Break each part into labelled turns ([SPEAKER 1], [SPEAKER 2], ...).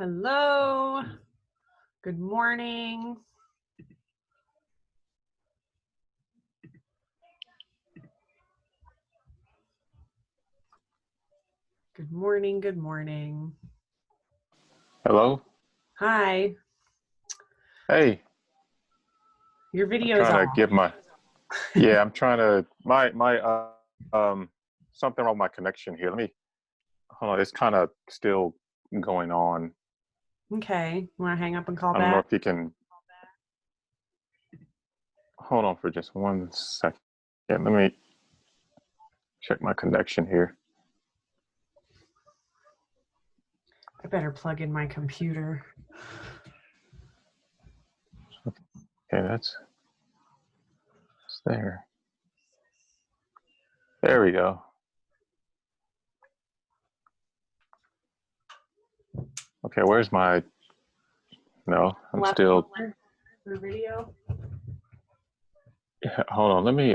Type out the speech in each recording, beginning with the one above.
[SPEAKER 1] Hello. Good morning. Good morning. Good morning.
[SPEAKER 2] Hello.
[SPEAKER 1] Hi.
[SPEAKER 2] Hey,
[SPEAKER 1] Your
[SPEAKER 2] I'm
[SPEAKER 1] video's
[SPEAKER 2] trying to
[SPEAKER 1] off.
[SPEAKER 2] get my, yeah, I'm trying to, something wrong with my connection here. Let me, hold on. It's kind of still going on.
[SPEAKER 1] Okay. You want to hang up and call
[SPEAKER 2] I don't know
[SPEAKER 1] back?
[SPEAKER 2] if you can hold on for just 1 second. Yeah, let me check my connection here.
[SPEAKER 1] I better plug in my computer.
[SPEAKER 2] Okay, that's there. There we go. Okay, where's my, no, I'm
[SPEAKER 1] Left
[SPEAKER 2] still,
[SPEAKER 1] corner for video.
[SPEAKER 2] yeah, hold on. Let me,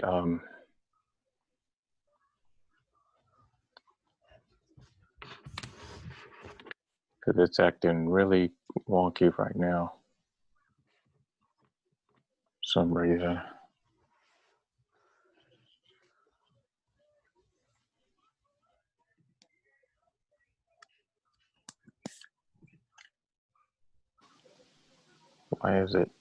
[SPEAKER 2] because it's acting really wonky right now. For some reason. Why is it?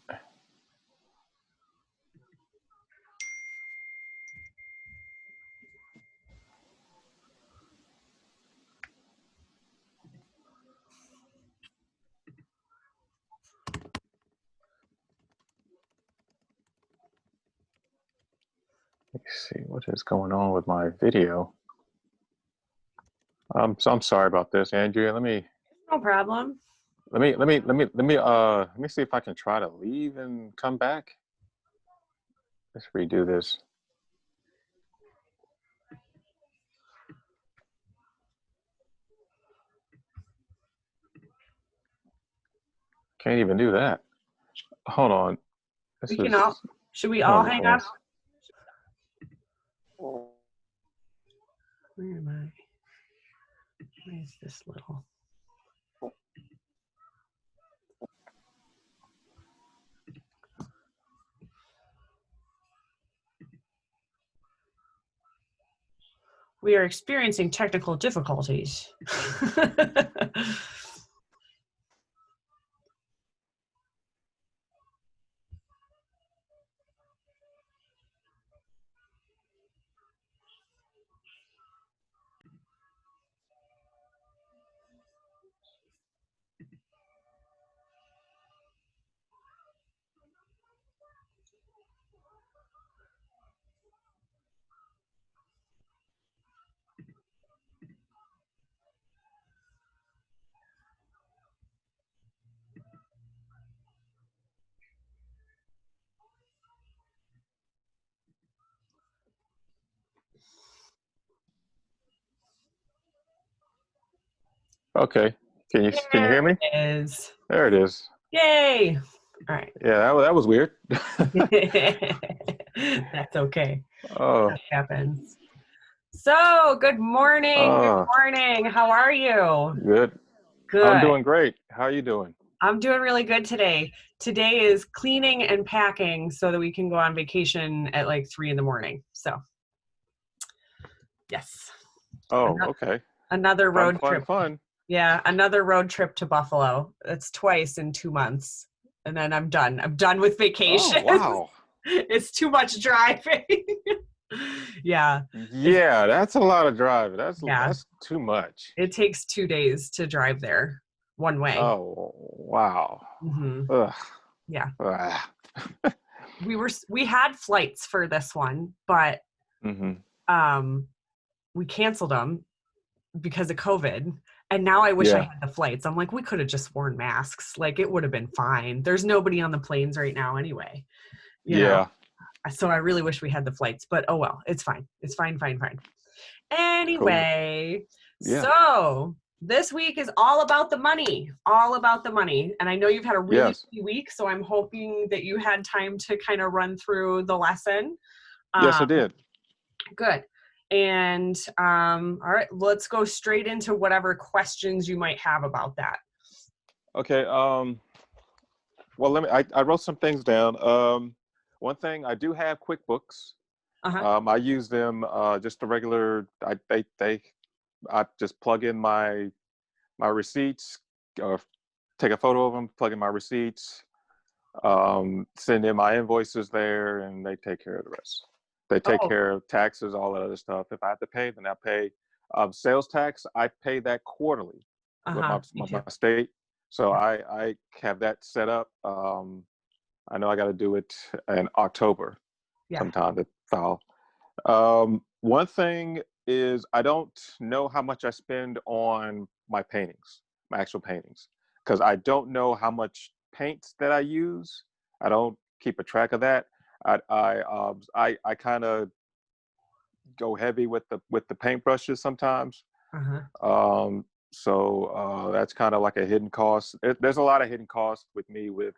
[SPEAKER 2] Let's see what is going on with my video. So I'm sorry about this, Andrea.
[SPEAKER 1] No problem.
[SPEAKER 2] Let me see if I can try to leave and come back. Let's redo this. Can't even do that. Hold on. This
[SPEAKER 1] We can
[SPEAKER 2] is,
[SPEAKER 1] all, should we
[SPEAKER 2] oh
[SPEAKER 1] all hang up?
[SPEAKER 2] yes.
[SPEAKER 1] Where am I? Where is this little? We are experiencing technical difficulties.
[SPEAKER 2] Okay. Can you
[SPEAKER 1] There
[SPEAKER 2] hear me?
[SPEAKER 1] it is.
[SPEAKER 2] There it is.
[SPEAKER 1] Yay. All right.
[SPEAKER 2] Yeah, that was weird.
[SPEAKER 1] That's okay.
[SPEAKER 2] Oh,
[SPEAKER 1] That happens. So, good morning. Good
[SPEAKER 2] oh,
[SPEAKER 1] morning. How are you?
[SPEAKER 2] good. I'm
[SPEAKER 1] Good.
[SPEAKER 2] doing great. How are you doing?
[SPEAKER 1] I'm doing really good today. Today is cleaning and packing so that we can go on vacation at like 3 in the morning. So, yes.
[SPEAKER 2] Oh,
[SPEAKER 1] Ano-
[SPEAKER 2] okay.
[SPEAKER 1] Another
[SPEAKER 2] Fun,
[SPEAKER 1] road
[SPEAKER 2] fun,
[SPEAKER 1] trip.
[SPEAKER 2] fun.
[SPEAKER 1] Yeah, another road trip to Buffalo. It's twice in 2 months. And then I'm done. I'm done with
[SPEAKER 2] Oh,
[SPEAKER 1] vacation.
[SPEAKER 2] wow.
[SPEAKER 1] It's too much driving. Yeah. It's,
[SPEAKER 2] Yeah, that's a lot of driving.
[SPEAKER 1] yeah.
[SPEAKER 2] That's too much.
[SPEAKER 1] It takes 2 days to drive there one way.
[SPEAKER 2] Oh, wow.
[SPEAKER 1] Hmm.
[SPEAKER 2] Ugh.
[SPEAKER 1] Yeah.
[SPEAKER 2] Ah.
[SPEAKER 1] We had flights for this one, but
[SPEAKER 2] Mm-hmm.
[SPEAKER 1] um we canceled them because of COVID. And now I wish I
[SPEAKER 2] Yeah.
[SPEAKER 1] had the flights. I'm like, we could have just worn masks. Like it would have been fine. There's nobody on the planes right now anyway, you know.
[SPEAKER 2] Yeah.
[SPEAKER 1] So I really wish we had the flights, but oh well, it's fine. It's fine, fine, fine.
[SPEAKER 2] Cool.
[SPEAKER 1] Anyway,
[SPEAKER 2] Yeah.
[SPEAKER 1] so this week is all about the money, all about the money. And I know you've had a really
[SPEAKER 2] Yes.
[SPEAKER 1] busy week, so I'm hoping that you had time to kind of run through the lesson.
[SPEAKER 2] Yes, I
[SPEAKER 1] Um,
[SPEAKER 2] did.
[SPEAKER 1] good. And all right, let's go straight into whatever questions you might have about that.
[SPEAKER 2] Okay. Well, I wrote some things down. One thing, I do have QuickBooks.
[SPEAKER 1] Uh-huh.
[SPEAKER 2] I use them just a regular. I just plug in my receipts, or take a photo of them, plug in my receipts, send in my invoices there, and they take care of the rest. They take
[SPEAKER 1] Oh,
[SPEAKER 2] care of taxes, all that other stuff. If I have to pay, then I pay. Sales tax, I pay that quarterly with
[SPEAKER 1] uh-huh. Me too.
[SPEAKER 2] my state. So
[SPEAKER 1] Yeah.
[SPEAKER 2] I have that set up. I know I got to do it in October
[SPEAKER 1] Yeah.
[SPEAKER 2] sometime to file. One thing is I don't know how much I spend on my paintings, my actual paintings, because I don't know how much paints that I use. I don't keep a track of that. I kind of go heavy with the paintbrushes sometimes.
[SPEAKER 1] Uh-huh.
[SPEAKER 2] That's kind of like a hidden cost. There's a lot of hidden costs with me with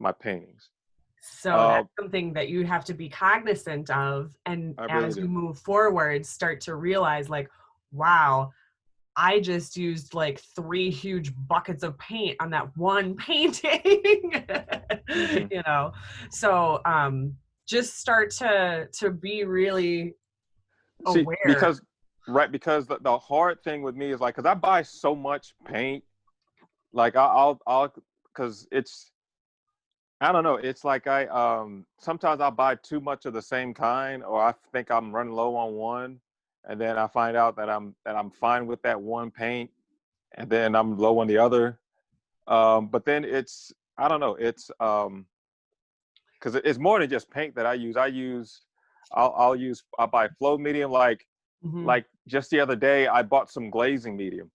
[SPEAKER 2] my paintings.
[SPEAKER 1] So
[SPEAKER 2] Uh,
[SPEAKER 1] that's something that you have to be cognizant of. And
[SPEAKER 2] I really
[SPEAKER 1] as you
[SPEAKER 2] do.
[SPEAKER 1] move forward, start to realize like, wow, I just used like 3 huge buckets of paint on that one painting.
[SPEAKER 2] Hmm.
[SPEAKER 1] You know. So just start to be really
[SPEAKER 2] See,
[SPEAKER 1] aware.
[SPEAKER 2] because the hard thing with me is like, because I buy so much paint, like because it's, I don't know, it's like sometimes I buy too much of the same kind, or I think I'm running low on one, and then I find out that I'm fine with that one paint, and then I'm low on the other. But then it's, I don't know, it's because it's more than just paint that I use. I'll buy flow medium,
[SPEAKER 1] Hmm.
[SPEAKER 2] like just the other day I bought some glazing medium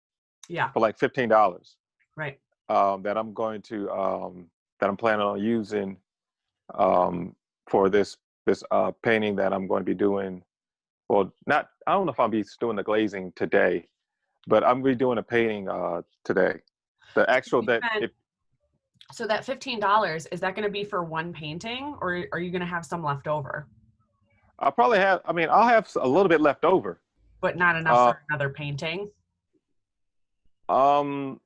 [SPEAKER 1] Yeah,
[SPEAKER 2] for like $15,
[SPEAKER 1] right.
[SPEAKER 2] that I'm going to that I'm planning on using, um, for this painting that I'm going to be doing. Well, not, I don't know if I'll be doing the glazing today, but I'm going to be doing a painting today. The actual
[SPEAKER 1] You
[SPEAKER 2] that
[SPEAKER 1] spent
[SPEAKER 2] it
[SPEAKER 1] So that $15, is that going to be for one painting or are you going to have some left over,
[SPEAKER 2] I'll probably have. I mean, I'll have a little bit left over.
[SPEAKER 1] but not enough
[SPEAKER 2] Uh,
[SPEAKER 1] for another painting?
[SPEAKER 2] um,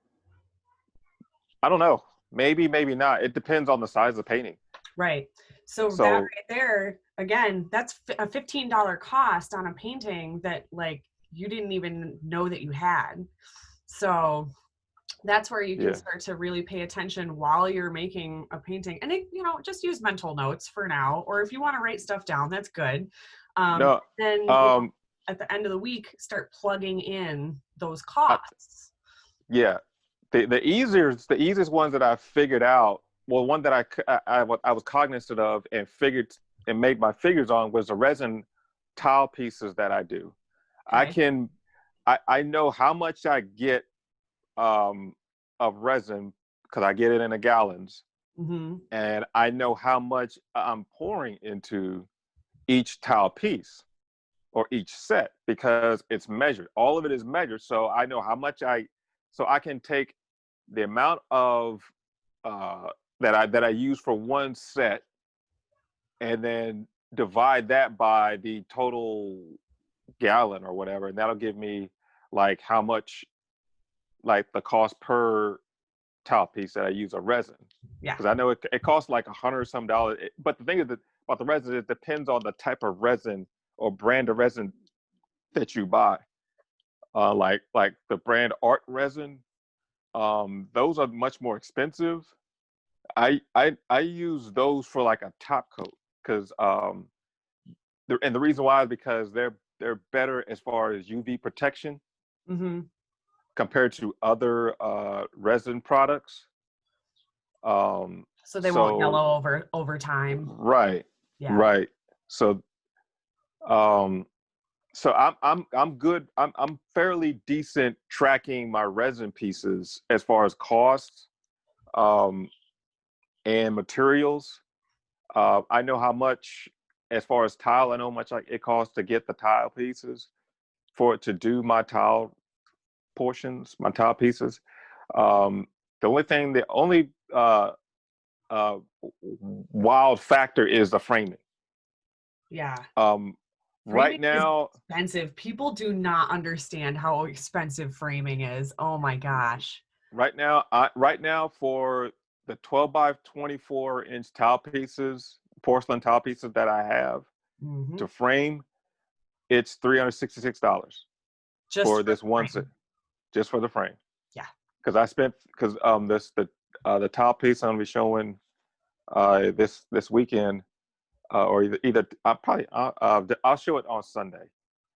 [SPEAKER 2] I don't know. Maybe, maybe not. It depends on the size of the painting.
[SPEAKER 1] Right. So that
[SPEAKER 2] So
[SPEAKER 1] right there, again, that's a $15 cost on a painting that like you didn't even know that you had. So that's where you can
[SPEAKER 2] yeah.
[SPEAKER 1] start to really pay attention while you're making a painting. And just use mental notes for now, or if you want to write stuff down, that's good.
[SPEAKER 2] No.
[SPEAKER 1] Then,
[SPEAKER 2] Um.
[SPEAKER 1] at the end of the week, start plugging in those
[SPEAKER 2] I,
[SPEAKER 1] costs.
[SPEAKER 2] yeah. The easiest ones that I figured out. Well, one that I was cognizant of and figured and made my figures on was the resin tile pieces that I do. I
[SPEAKER 1] Okay.
[SPEAKER 2] can. I know how much I get, um, of resin, because I get it in the gallons,
[SPEAKER 1] Mm-hmm.
[SPEAKER 2] and I know how much I'm pouring into each tile piece or each set because it's measured. All of it is measured, so I know how much so I can take the amount of uh, that I use for one set, and then divide that by the total gallon or whatever, and that'll give me like how much, like the cost per tile piece that I use of resin.
[SPEAKER 1] Yeah.
[SPEAKER 2] Because I know it costs like $100 some dollars. But the thing is that about the resin, it depends on the type of resin or brand of resin that you buy. Like the brand Art resin, those are much more expensive. I use those for like a top coat, because and the reason why is because they're better as far as UV protection
[SPEAKER 1] Mm-hmm.
[SPEAKER 2] compared to other resin products.
[SPEAKER 1] So they won't
[SPEAKER 2] So
[SPEAKER 1] yellow over time.
[SPEAKER 2] right,
[SPEAKER 1] Yeah.
[SPEAKER 2] right. So um, I'm good. I'm fairly decent tracking my resin pieces as far as costs, um, and materials. I know how much, as far as tile, I know how much like it costs to get the tile pieces for it to do my tile portions, my tile pieces. Um, the only uh, wild factor is the framing.
[SPEAKER 1] Yeah.
[SPEAKER 2] Um, right
[SPEAKER 1] Framing is
[SPEAKER 2] now,
[SPEAKER 1] expensive. People do not understand how expensive framing is. Oh my gosh.
[SPEAKER 2] right now for the 12 by 24-inch tile pieces, porcelain tile pieces that I have
[SPEAKER 1] Hmm.
[SPEAKER 2] to frame, it's $366
[SPEAKER 1] Just
[SPEAKER 2] for
[SPEAKER 1] for
[SPEAKER 2] this
[SPEAKER 1] the
[SPEAKER 2] one set,
[SPEAKER 1] frame.
[SPEAKER 2] just for the frame.
[SPEAKER 1] Yeah.
[SPEAKER 2] Because this the tile piece I'm gonna be showing this weekend, or either I'll show it on Sunday.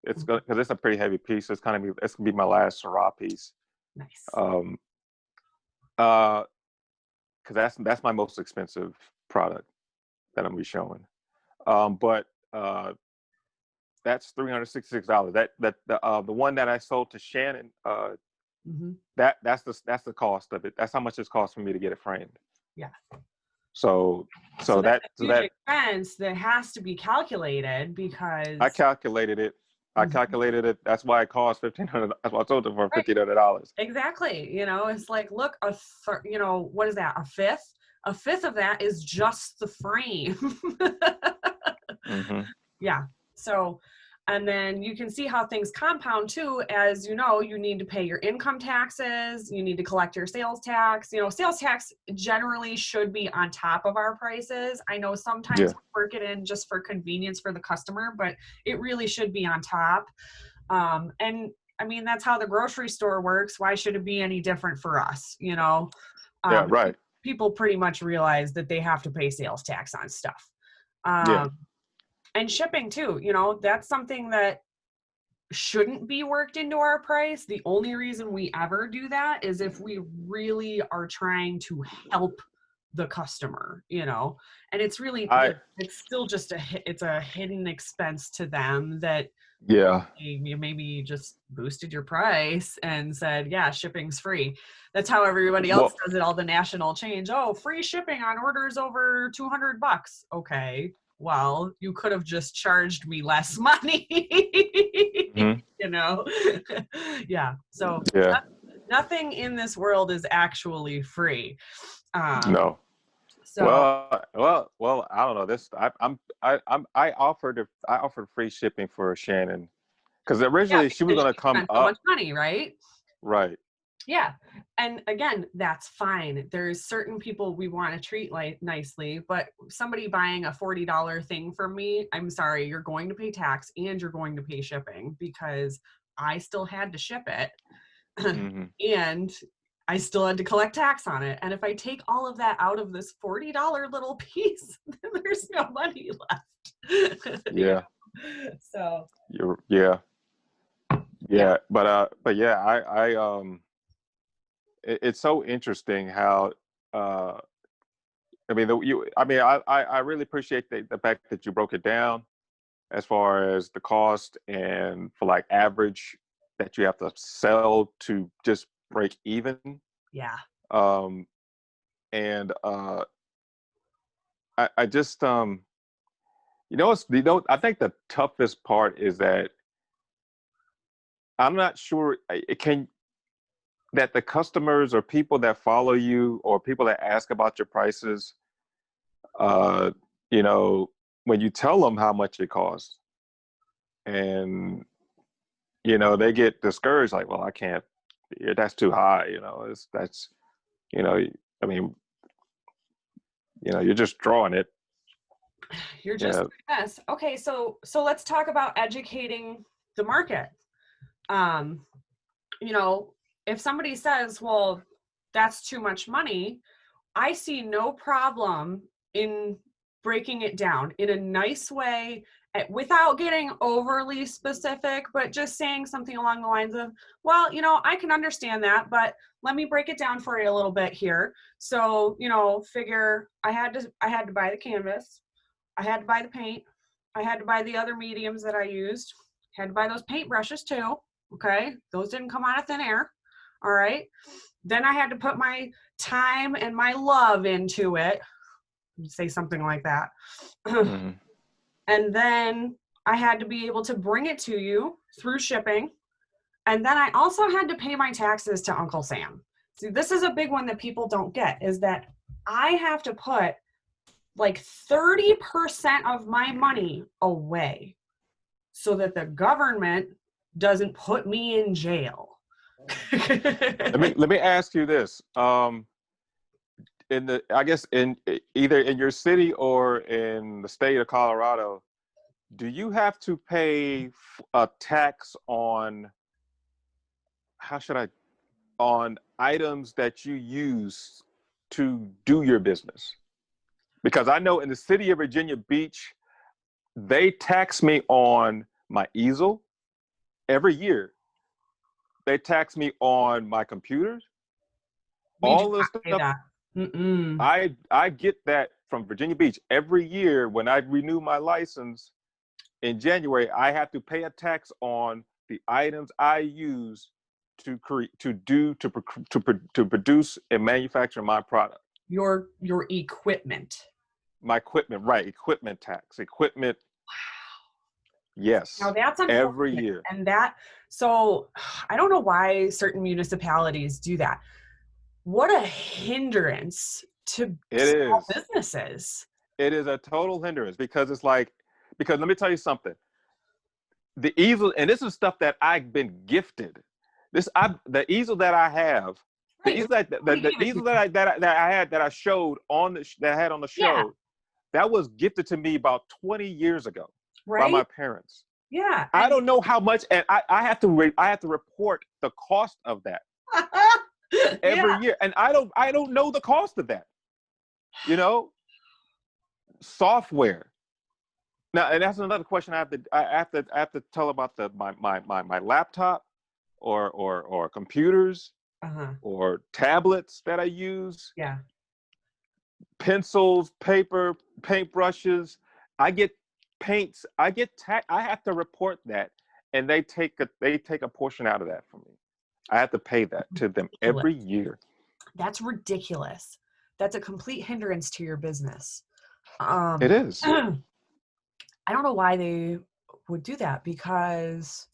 [SPEAKER 2] It's
[SPEAKER 1] Mhm.
[SPEAKER 2] gonna because it's a pretty heavy piece. It's gonna be my last Syrah piece.
[SPEAKER 1] Nice.
[SPEAKER 2] Um, because that's my most expensive product that I'm gonna be showing. But that's $366. The one that I sold to Shannon,
[SPEAKER 1] Hmm.
[SPEAKER 2] that's the cost of it. That's how much it costs for me to get it framed.
[SPEAKER 1] Yeah.
[SPEAKER 2] So
[SPEAKER 1] So
[SPEAKER 2] so
[SPEAKER 1] that's
[SPEAKER 2] that
[SPEAKER 1] a
[SPEAKER 2] so
[SPEAKER 1] huge
[SPEAKER 2] that
[SPEAKER 1] expense that has to be calculated
[SPEAKER 2] I
[SPEAKER 1] because
[SPEAKER 2] calculated it. I
[SPEAKER 1] Mhm.
[SPEAKER 2] calculated it. That's why it cost $1,500. That's why I sold it for
[SPEAKER 1] Right.
[SPEAKER 2] $1,500.
[SPEAKER 1] Exactly. It's like, look, what is that? A fifth? A fifth of that is just the frame.
[SPEAKER 2] Hmm.
[SPEAKER 1] Yeah. So, and then you can see how things compound too. As you know, you need to pay your income taxes, you need to collect your sales tax. Sales tax generally should be on top of our prices. I know sometimes
[SPEAKER 2] Yeah.
[SPEAKER 1] we work it in just for convenience for the customer, but it really should be on top. And I mean, that's how the grocery store works. Why should it be any different for us?
[SPEAKER 2] Yeah.
[SPEAKER 1] Um,
[SPEAKER 2] Right.
[SPEAKER 1] People pretty much realize that they have to pay sales tax on stuff.
[SPEAKER 2] Yeah.
[SPEAKER 1] Um, and shipping too, that's something that shouldn't be worked into our price. The only reason we ever do that is if we really are trying to help the customer, and it's really,
[SPEAKER 2] I
[SPEAKER 1] it's still just it's a hidden expense to them that
[SPEAKER 2] yeah.
[SPEAKER 1] you maybe just boosted your price and said, yeah, shipping's free. That's how everybody else
[SPEAKER 2] Well,
[SPEAKER 1] does it, all the national change. Oh, free shipping on orders over $200. Okay. Well, you could have just charged me less money.
[SPEAKER 2] mhm,
[SPEAKER 1] you know? Yeah. So
[SPEAKER 2] yeah.
[SPEAKER 1] nothing in this world is actually free. Um,
[SPEAKER 2] No.
[SPEAKER 1] so
[SPEAKER 2] Well. I don't know. I offered free shipping for Shannon because
[SPEAKER 1] yeah,
[SPEAKER 2] originally she was
[SPEAKER 1] because
[SPEAKER 2] gonna
[SPEAKER 1] she
[SPEAKER 2] come
[SPEAKER 1] spent so
[SPEAKER 2] up.
[SPEAKER 1] much money, right?
[SPEAKER 2] Right.
[SPEAKER 1] Yeah. And again, that's fine. There's certain people we want to treat like nicely, but somebody buying a $40 thing from me, I'm sorry, you're going to pay tax and you're going to pay shipping because I still had to ship it
[SPEAKER 2] Hmm.
[SPEAKER 1] and I still had to collect tax on it. And if I take all of that out of this $40 little piece, then there's no money left.
[SPEAKER 2] Yeah.
[SPEAKER 1] So,
[SPEAKER 2] Yeah.
[SPEAKER 1] yeah.
[SPEAKER 2] But yeah, it's so interesting how uh I mean I really appreciate the fact that you broke it down as far as the cost and for like average that you have to sell to just break even.
[SPEAKER 1] Yeah.
[SPEAKER 2] Um and I just I think the toughest part is that I'm not sure it can that the customers or people that follow you or people that ask about your prices, uh, you know, when you tell them how much it costs, and they get discouraged, like, well, I can't, yeah, that's too high, you know, I mean, you're just drawing it.
[SPEAKER 1] You're just
[SPEAKER 2] Yeah,
[SPEAKER 1] a mess. Okay, so let's talk about educating the market. Um, you know, if somebody says, "Well, that's too much money," I see no problem in breaking it down in a nice way without getting overly specific, but just saying something along the lines of, well, I can understand that, but let me break it down for you a little bit here. So, figure I had to buy the canvas, I had to buy the paint, I had to buy the other mediums that I used, had to buy those paint brushes too. Okay. Those didn't come out of thin air. All right. Then I had to put my time and my love into it. Say something like that.
[SPEAKER 2] hmm
[SPEAKER 1] And then I had to be able to bring it to you through shipping. And then I also had to pay my taxes to Uncle Sam. See, this is a big one that people don't get is that I have to put like 30% of my money away so that the government doesn't put me in jail.
[SPEAKER 2] Let me ask you this. In the I guess in either in your city or in the state of Colorado, do you have to pay a tax on how should I on items that you use to do your business? Because I know in the city of Virginia Beach, they tax me on my easel every year. They tax me on my computers,
[SPEAKER 1] We do
[SPEAKER 2] all the
[SPEAKER 1] not pay
[SPEAKER 2] stuff.
[SPEAKER 1] that. Mm-mm.
[SPEAKER 2] I get that from Virginia Beach every year when I renew my license in January. I have to pay a tax on the items I use to create, to do, to produce and manufacture my product.
[SPEAKER 1] Your equipment.
[SPEAKER 2] My equipment, right? Equipment tax, equipment.
[SPEAKER 1] Now
[SPEAKER 2] Yes,
[SPEAKER 1] that's
[SPEAKER 2] every
[SPEAKER 1] unfortunate.
[SPEAKER 2] year.
[SPEAKER 1] And that, so I don't know why certain municipalities do that. What a hindrance to
[SPEAKER 2] It
[SPEAKER 1] small
[SPEAKER 2] is.
[SPEAKER 1] businesses.
[SPEAKER 2] It is a total hindrance because it's like, because let me tell you something. The easel, and this is stuff that I've been gifted. The easel that I have, the
[SPEAKER 1] Right.
[SPEAKER 2] easel that the
[SPEAKER 1] Give it to
[SPEAKER 2] easel
[SPEAKER 1] you.
[SPEAKER 2] that I had that I showed on the that I had on the
[SPEAKER 1] Yeah.
[SPEAKER 2] show, that was gifted to me about 20 years ago by
[SPEAKER 1] Right.
[SPEAKER 2] my parents.
[SPEAKER 1] Yeah.
[SPEAKER 2] I
[SPEAKER 1] And
[SPEAKER 2] don't know how much, and I have to I have to report the cost of that every
[SPEAKER 1] yeah.
[SPEAKER 2] year, and I don't know the cost of that. You know, software. Now, and that's another question I have to tell about my laptop or computers
[SPEAKER 1] Uh-huh.
[SPEAKER 2] or tablets that I use,
[SPEAKER 1] Yeah.
[SPEAKER 2] pencils, paper, paintbrushes. I get paints. I have to report that, and they take a portion out of that for me. I have to pay that to them
[SPEAKER 1] Ridiculous.
[SPEAKER 2] every year.
[SPEAKER 1] That's ridiculous. That's a complete hindrance to your business.
[SPEAKER 2] It is.
[SPEAKER 1] I don't know why they would do that because,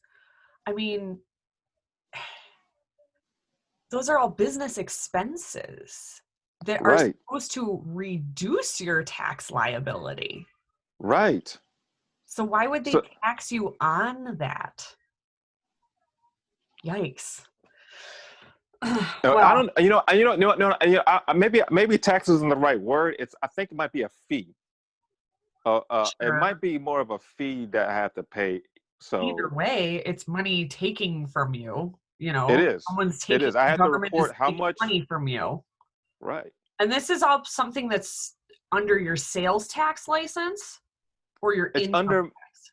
[SPEAKER 1] I mean, those are all business expenses that are
[SPEAKER 2] Right.
[SPEAKER 1] supposed to reduce your tax liability.
[SPEAKER 2] Right.
[SPEAKER 1] So why would they
[SPEAKER 2] So
[SPEAKER 1] tax you on that? Yikes.
[SPEAKER 2] I
[SPEAKER 1] Well,
[SPEAKER 2] don't. Maybe taxes isn't the right word. I think it might be a fee. It
[SPEAKER 1] sure.
[SPEAKER 2] might be more of a fee that I have to pay.
[SPEAKER 1] Either
[SPEAKER 2] So
[SPEAKER 1] way, it's money taking from you. You
[SPEAKER 2] it
[SPEAKER 1] know,
[SPEAKER 2] is.
[SPEAKER 1] someone's
[SPEAKER 2] It
[SPEAKER 1] taking,
[SPEAKER 2] is. I
[SPEAKER 1] the
[SPEAKER 2] have to
[SPEAKER 1] government is
[SPEAKER 2] report how
[SPEAKER 1] taking
[SPEAKER 2] much.
[SPEAKER 1] money from you.
[SPEAKER 2] Right.
[SPEAKER 1] And this is all something that's under your sales tax license or your
[SPEAKER 2] It's
[SPEAKER 1] income
[SPEAKER 2] under.
[SPEAKER 1] tax.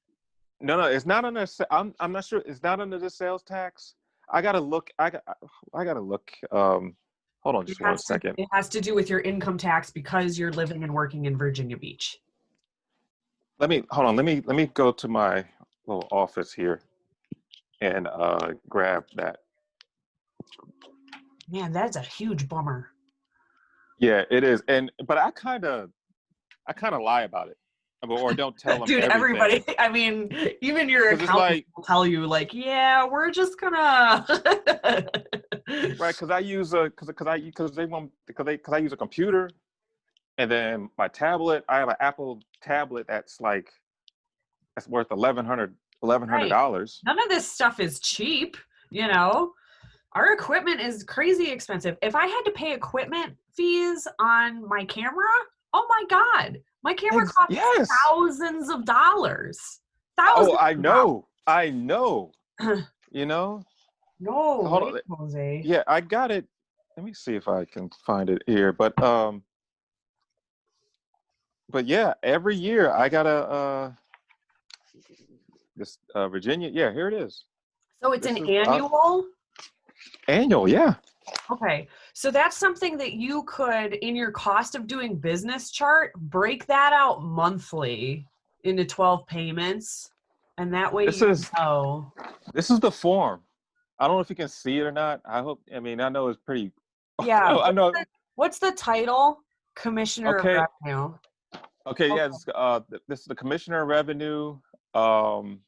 [SPEAKER 2] No, no. It's not under. I'm not sure. It's not under the sales tax. I gotta look. I gotta look. Hold on, just one second.
[SPEAKER 1] It has to do with your income tax because you're living and working in Virginia Beach.
[SPEAKER 2] Let me hold on. Let me go to my little office here and grab that.
[SPEAKER 1] Man, that's a huge bummer.
[SPEAKER 2] Yeah, it is. And but I kind of lie about it, or don't tell them
[SPEAKER 1] Dude,
[SPEAKER 2] everything,
[SPEAKER 1] everybody, I mean, even your
[SPEAKER 2] because it's
[SPEAKER 1] accountant
[SPEAKER 2] like,
[SPEAKER 1] will tell you, like, yeah, we're just gonna.
[SPEAKER 2] right, because I use a because they want because I use a computer, and then my tablet. I have an Apple tablet that's worth eleven hundred
[SPEAKER 1] Right.
[SPEAKER 2] dollars.
[SPEAKER 1] None of this stuff is cheap, you know? Our equipment is crazy expensive. If I had to pay equipment fees on my camera, oh my God, my camera costs
[SPEAKER 2] Yes.
[SPEAKER 1] thousands of dollars.
[SPEAKER 2] Oh,
[SPEAKER 1] Thousands
[SPEAKER 2] I
[SPEAKER 1] of
[SPEAKER 2] know. I know.
[SPEAKER 1] dollars.
[SPEAKER 2] You know.
[SPEAKER 1] No
[SPEAKER 2] Hold
[SPEAKER 1] way,
[SPEAKER 2] on.
[SPEAKER 1] Jose.
[SPEAKER 2] Yeah, I got it. Let me see if I can find it here. But yeah, every year I gotta this Virginia. Yeah, here it is.
[SPEAKER 1] So it's
[SPEAKER 2] This
[SPEAKER 1] an
[SPEAKER 2] is
[SPEAKER 1] annual?
[SPEAKER 2] annual. Yeah.
[SPEAKER 1] Okay. So that's something that you could, in your cost of doing business chart, break that out monthly into 12 payments. And that way
[SPEAKER 2] This
[SPEAKER 1] you
[SPEAKER 2] is
[SPEAKER 1] know.
[SPEAKER 2] this is the form. I don't know if you can see it or not. I hope. I mean, I know it's pretty.
[SPEAKER 1] Yeah.
[SPEAKER 2] Oh, I know.
[SPEAKER 1] What's the title? Commissioner of
[SPEAKER 2] Okay.
[SPEAKER 1] Revenue.
[SPEAKER 2] Okay.
[SPEAKER 1] Okay.
[SPEAKER 2] Yeah. This is the Commissioner of Revenue. Um,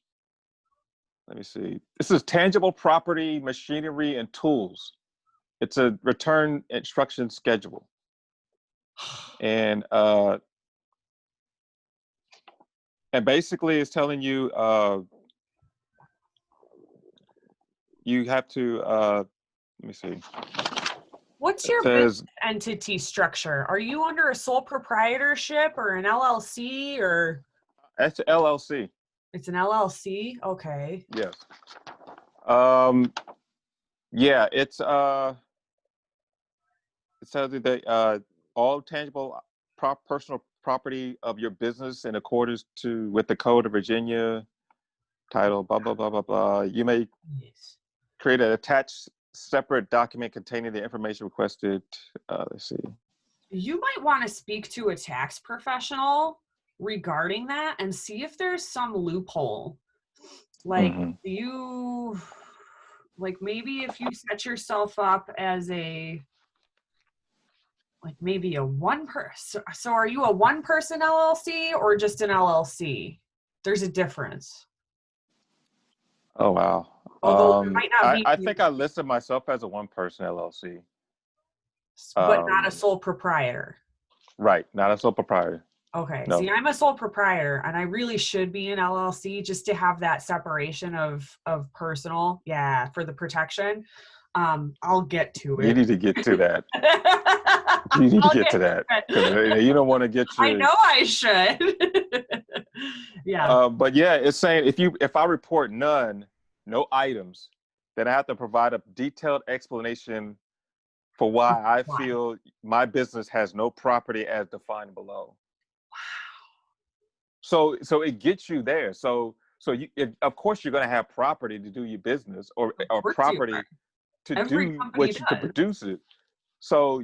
[SPEAKER 2] Let me see. This is tangible property, machinery, and tools. It's a return instruction schedule, and and basically it's telling you you have to Let me see.
[SPEAKER 1] What's
[SPEAKER 2] It
[SPEAKER 1] your business
[SPEAKER 2] says
[SPEAKER 1] entity structure? Are you under a sole proprietorship or an LLC, or
[SPEAKER 2] it's LLC.
[SPEAKER 1] it's an LLC? Okay.
[SPEAKER 2] Yes. Um. Yeah. It says that all tangible personal property of your business in accordance with the Code of Virginia, title blah blah blah blah blah. You may
[SPEAKER 1] Yes.
[SPEAKER 2] create an attached separate document containing the information requested. Let's see.
[SPEAKER 1] You might want to speak to a tax professional regarding that and see if there's some loophole. Like,
[SPEAKER 2] Hmm.
[SPEAKER 1] like maybe if you set yourself up as maybe a one person. So are you a one person LLC or just an LLC? There's a difference.
[SPEAKER 2] Oh wow.
[SPEAKER 1] Although there might not be,
[SPEAKER 2] I think I listed myself as a one person LLC.
[SPEAKER 1] but not a
[SPEAKER 2] Um,
[SPEAKER 1] sole proprietor.
[SPEAKER 2] right, not a sole proprietor.
[SPEAKER 1] Okay.
[SPEAKER 2] No.
[SPEAKER 1] See, I'm a sole proprietor and I really should be an LLC just to have that separation of personal, yeah, for the protection. I'll get to
[SPEAKER 2] You
[SPEAKER 1] it.
[SPEAKER 2] need to get to that. You need to
[SPEAKER 1] I'll
[SPEAKER 2] get
[SPEAKER 1] get
[SPEAKER 2] to that
[SPEAKER 1] to
[SPEAKER 2] because
[SPEAKER 1] it.
[SPEAKER 2] you don't want to get
[SPEAKER 1] I
[SPEAKER 2] your.
[SPEAKER 1] know I should. Yeah.
[SPEAKER 2] But yeah, it's saying if I report none, no items, then I have to provide a detailed explanation for why I
[SPEAKER 1] Why?
[SPEAKER 2] feel my business has no property as defined below. So it gets you there. Of course you're going to have property to do your business
[SPEAKER 1] Of
[SPEAKER 2] or
[SPEAKER 1] course you are.
[SPEAKER 2] property to
[SPEAKER 1] Every
[SPEAKER 2] do
[SPEAKER 1] company
[SPEAKER 2] to
[SPEAKER 1] does.
[SPEAKER 2] produce it. So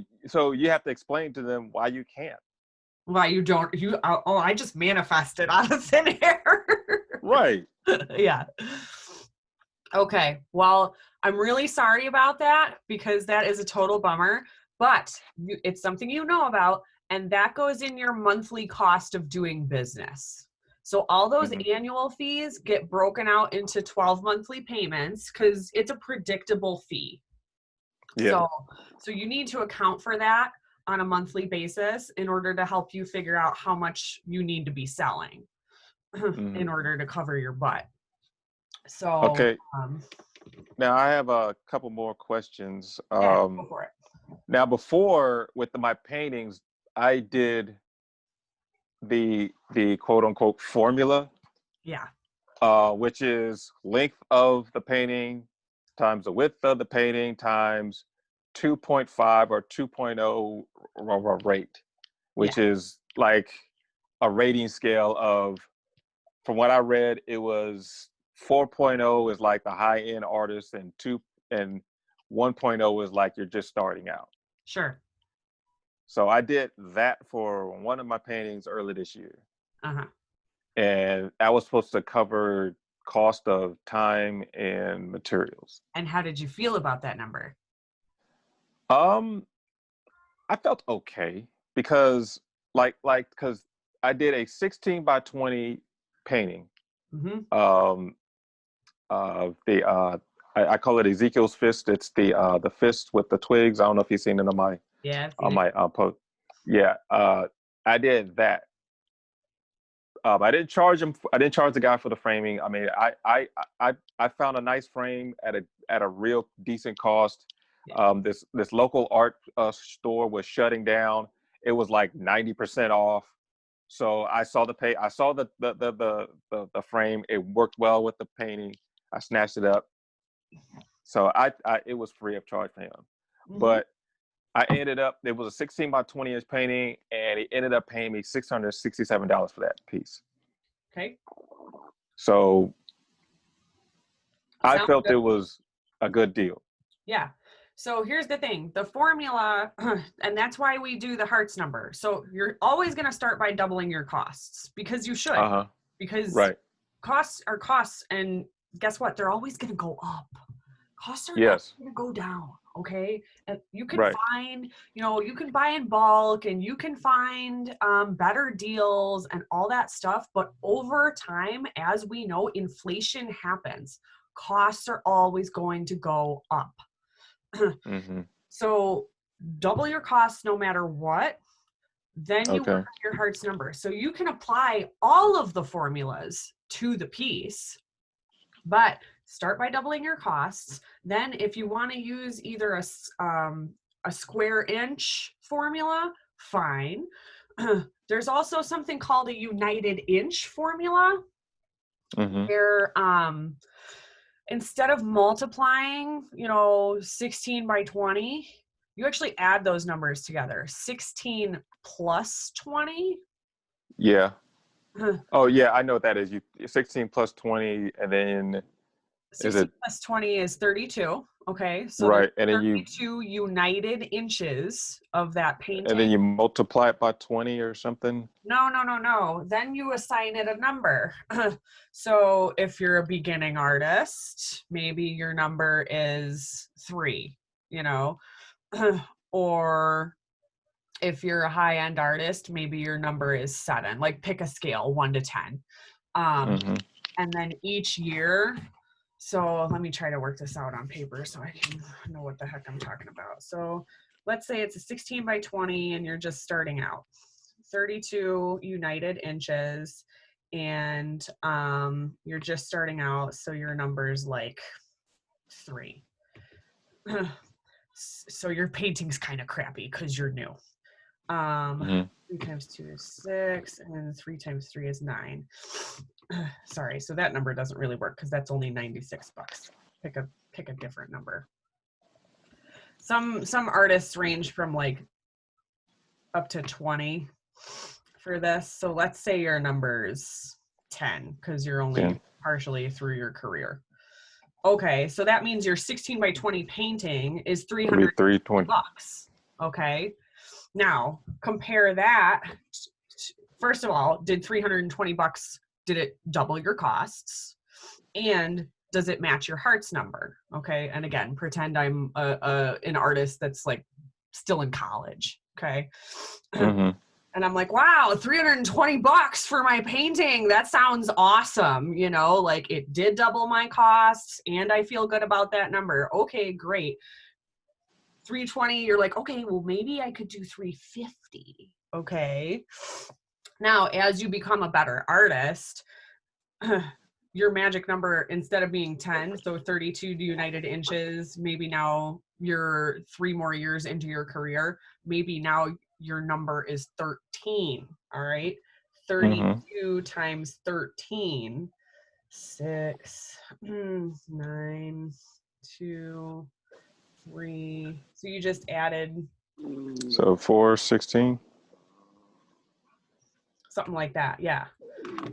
[SPEAKER 2] you have to explain to them why you can't.
[SPEAKER 1] Why you don't, I just manifested out of thin air.
[SPEAKER 2] Right.
[SPEAKER 1] Yeah. Okay. Well, I'm really sorry about that because that is a total bummer, but it's something you know about, and that goes in your monthly cost of doing business. So all those
[SPEAKER 2] Hmm.
[SPEAKER 1] annual fees get broken out into 12 monthly payments because it's a predictable fee.
[SPEAKER 2] Yeah.
[SPEAKER 1] So you need to account for that on a monthly basis in order to help you figure out how much you need to be selling
[SPEAKER 2] Hmm.
[SPEAKER 1] in order to cover your butt. So,
[SPEAKER 2] Okay. Now I have a couple more questions.
[SPEAKER 1] yeah, go for it.
[SPEAKER 2] Now before with my paintings, I did the quote unquote formula,
[SPEAKER 1] Yeah.
[SPEAKER 2] which is length of the painting times the width of the painting times 2.5 or 2.0 rate,
[SPEAKER 1] Yeah.
[SPEAKER 2] which is like a rating scale of, from what I read, it was 4.0 is like the high end artist, and 1.0 is like you're just starting out.
[SPEAKER 1] Sure.
[SPEAKER 2] So I did that for one of my paintings early this year.
[SPEAKER 1] Uh-huh.
[SPEAKER 2] And that was supposed to cover cost of time and materials.
[SPEAKER 1] And how did you feel about that number?
[SPEAKER 2] Um, I felt okay because because I did a 16 by 20 painting.
[SPEAKER 1] Mm-hmm.
[SPEAKER 2] Um, the I call it Ezekiel's fist. It's the fist with the twigs. I don't know if you've seen it
[SPEAKER 1] Yeah, I've
[SPEAKER 2] on
[SPEAKER 1] seen it.
[SPEAKER 2] my post. Yeah, I did that. I didn't charge him. I didn't charge the guy for the framing. I mean, I found a nice frame at a real decent cost.
[SPEAKER 1] Yeah.
[SPEAKER 2] This local art store was shutting down. It was like 90% off. So I saw the pay. I saw the frame. It worked well with the painting. I snatched it up. So it was free of charge for him.
[SPEAKER 1] Mm-hmm.
[SPEAKER 2] But I ended up, it was a 16 by 20 inch painting, and he ended up paying me $667 for that piece.
[SPEAKER 1] Okay.
[SPEAKER 2] So I
[SPEAKER 1] Sounds
[SPEAKER 2] felt
[SPEAKER 1] good.
[SPEAKER 2] it was a good deal.
[SPEAKER 1] Yeah. So here's the thing, the formula, and that's why we do the Hearts number. So you're always going to start by doubling your costs because you should,
[SPEAKER 2] Uh-huh.
[SPEAKER 1] because
[SPEAKER 2] Right.
[SPEAKER 1] costs are costs. And guess what? They're always going to go up. Costs are never
[SPEAKER 2] Yes.
[SPEAKER 1] going to go down. Okay. And you can
[SPEAKER 2] Right.
[SPEAKER 1] find, you can buy in bulk and you can find better deals and all that stuff. But over time, as we know, inflation happens. Costs are always going to go up.
[SPEAKER 2] Mm-hmm.
[SPEAKER 1] So double your costs no matter what. Then you work
[SPEAKER 2] Okay.
[SPEAKER 1] on your Hearts number. So you can apply all of the formulas to the piece, but start by doubling your costs. Then if you want to use either a square inch formula, fine. There's also something called a united inch formula,
[SPEAKER 2] Mm-hmm.
[SPEAKER 1] where instead of multiplying, 16 by 20, you actually add those numbers together. 16 plus 20.
[SPEAKER 2] Yeah. Oh yeah, I know what that is. You 16 plus 20, and then is
[SPEAKER 1] 16
[SPEAKER 2] it
[SPEAKER 1] plus 20 is 32. Okay, so there's
[SPEAKER 2] right? And then
[SPEAKER 1] 32 united inches of that painting.
[SPEAKER 2] you multiply it by 20 or something.
[SPEAKER 1] No. Then you assign it a number. So if you're a beginning artist, maybe your number is 3, or if you're a high-end artist, maybe your number is 7. Like pick a scale, 1 to 10.
[SPEAKER 2] Mm-hmm.
[SPEAKER 1] And then each year, so let me try to work this out on paper so I can know what the heck I'm talking about. So let's say it's a 16 by 20 and you're just starting out. 32 united inches, and you're just starting out, so your number's like 3. So your painting's kind of crappy because you're new.
[SPEAKER 2] Mm-hmm.
[SPEAKER 1] 3 times 2 is 6, and then 3 times 3 is 9. Sorry, so that number doesn't really work because that's only $96. Pick a different number. Some artists range from like up to 20 for this. So let's say your number's 10 because you're only
[SPEAKER 2] 10.
[SPEAKER 1] partially through your career. Okay, so that means your 16 by 20 painting is $320. Okay, now compare that. First of all, did $320, did it double your costs? And does it match your heart's number? Okay, and again, pretend I'm an artist that's like still in college. Okay.
[SPEAKER 2] Mm-hmm.
[SPEAKER 1] And I'm like, wow, $320 for my painting. That sounds awesome. Like it did double my costs and I feel good about that number. Okay, great. 320, you're like, okay, well, maybe I could do 350. Okay. Now, as you become a better artist, your magic number, instead of being 10, so 32 united inches, maybe now you're 3 more years into your career, maybe now your number is 13. All right. 32 times 13, 6, 9, 2, 3. So you just added.
[SPEAKER 2] So 416.
[SPEAKER 1] Something like that. Yeah.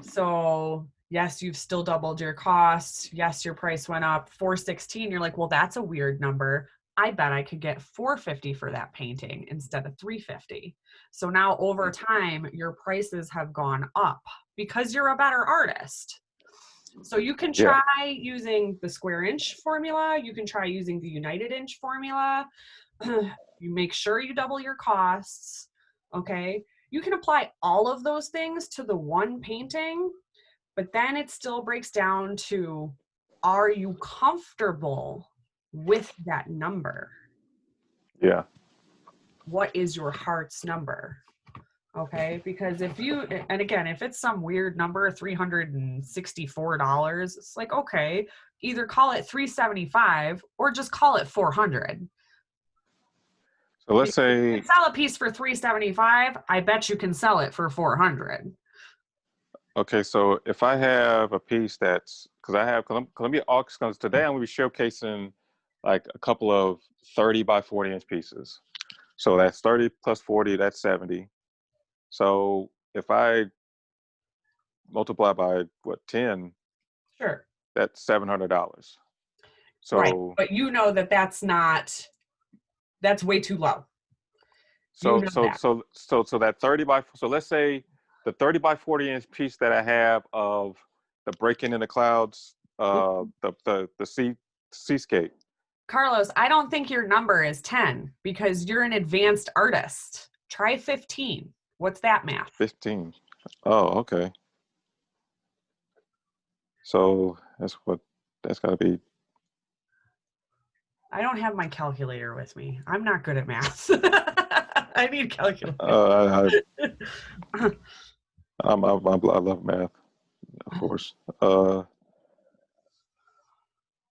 [SPEAKER 1] So yes, you've still doubled your costs. Yes, your price went up. 416. You're like, well, that's a weird number. I bet I could get 450 for that painting instead of 350. So now over time, your prices have gone up because you're a better artist. So you can try using the square inch formula. You can try using the united inch formula. You make sure you double your costs. Okay. You can apply all of those things to the one painting, but then it still breaks down to, are you comfortable with that number?
[SPEAKER 2] Yeah.
[SPEAKER 1] What is your heart's number? Okay, because if it's some weird number, $364, it's like, okay, either call it 375 or just call it 400.
[SPEAKER 2] So let's say
[SPEAKER 1] you sell a piece for 375, I bet you can sell it for 400.
[SPEAKER 2] Okay, so if I have a piece that's because today I'm going to be showcasing like a couple of 30 by 40 inch pieces. So that's 30 plus 40, that's 70. So if I multiply by 10,
[SPEAKER 1] sure,
[SPEAKER 2] that's $700. So
[SPEAKER 1] right, but that's way too low.
[SPEAKER 2] So that 30 by, so let's say the 30 by 40 inch piece that I have of the Breaking in the Clouds, the seascape.
[SPEAKER 1] Carlos, I don't think your number is 10 because you're an advanced artist. Try 15. What's that math?
[SPEAKER 2] 15. Oh, okay. So that's got to be.
[SPEAKER 1] I don't have my calculator with me. I'm not good at math. I need calculator.
[SPEAKER 2] I love math, of course.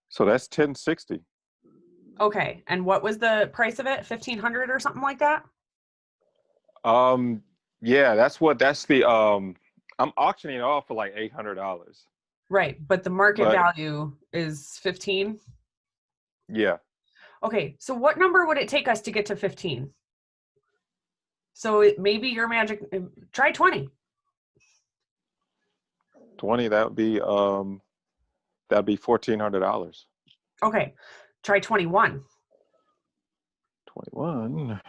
[SPEAKER 2] So that's 1060.
[SPEAKER 1] Okay. And what was the price of it? 1,500 or something like that?
[SPEAKER 2] Yeah, that's the I'm auctioning it off for like $800.
[SPEAKER 1] Right. But the market
[SPEAKER 2] But
[SPEAKER 1] value is 15.
[SPEAKER 2] yeah,
[SPEAKER 1] Okay. So what number would it take us to get to 15? So maybe your magic, try 20.
[SPEAKER 2] 20, that'd be $1,400.
[SPEAKER 1] Okay. Try 21.
[SPEAKER 2] 21,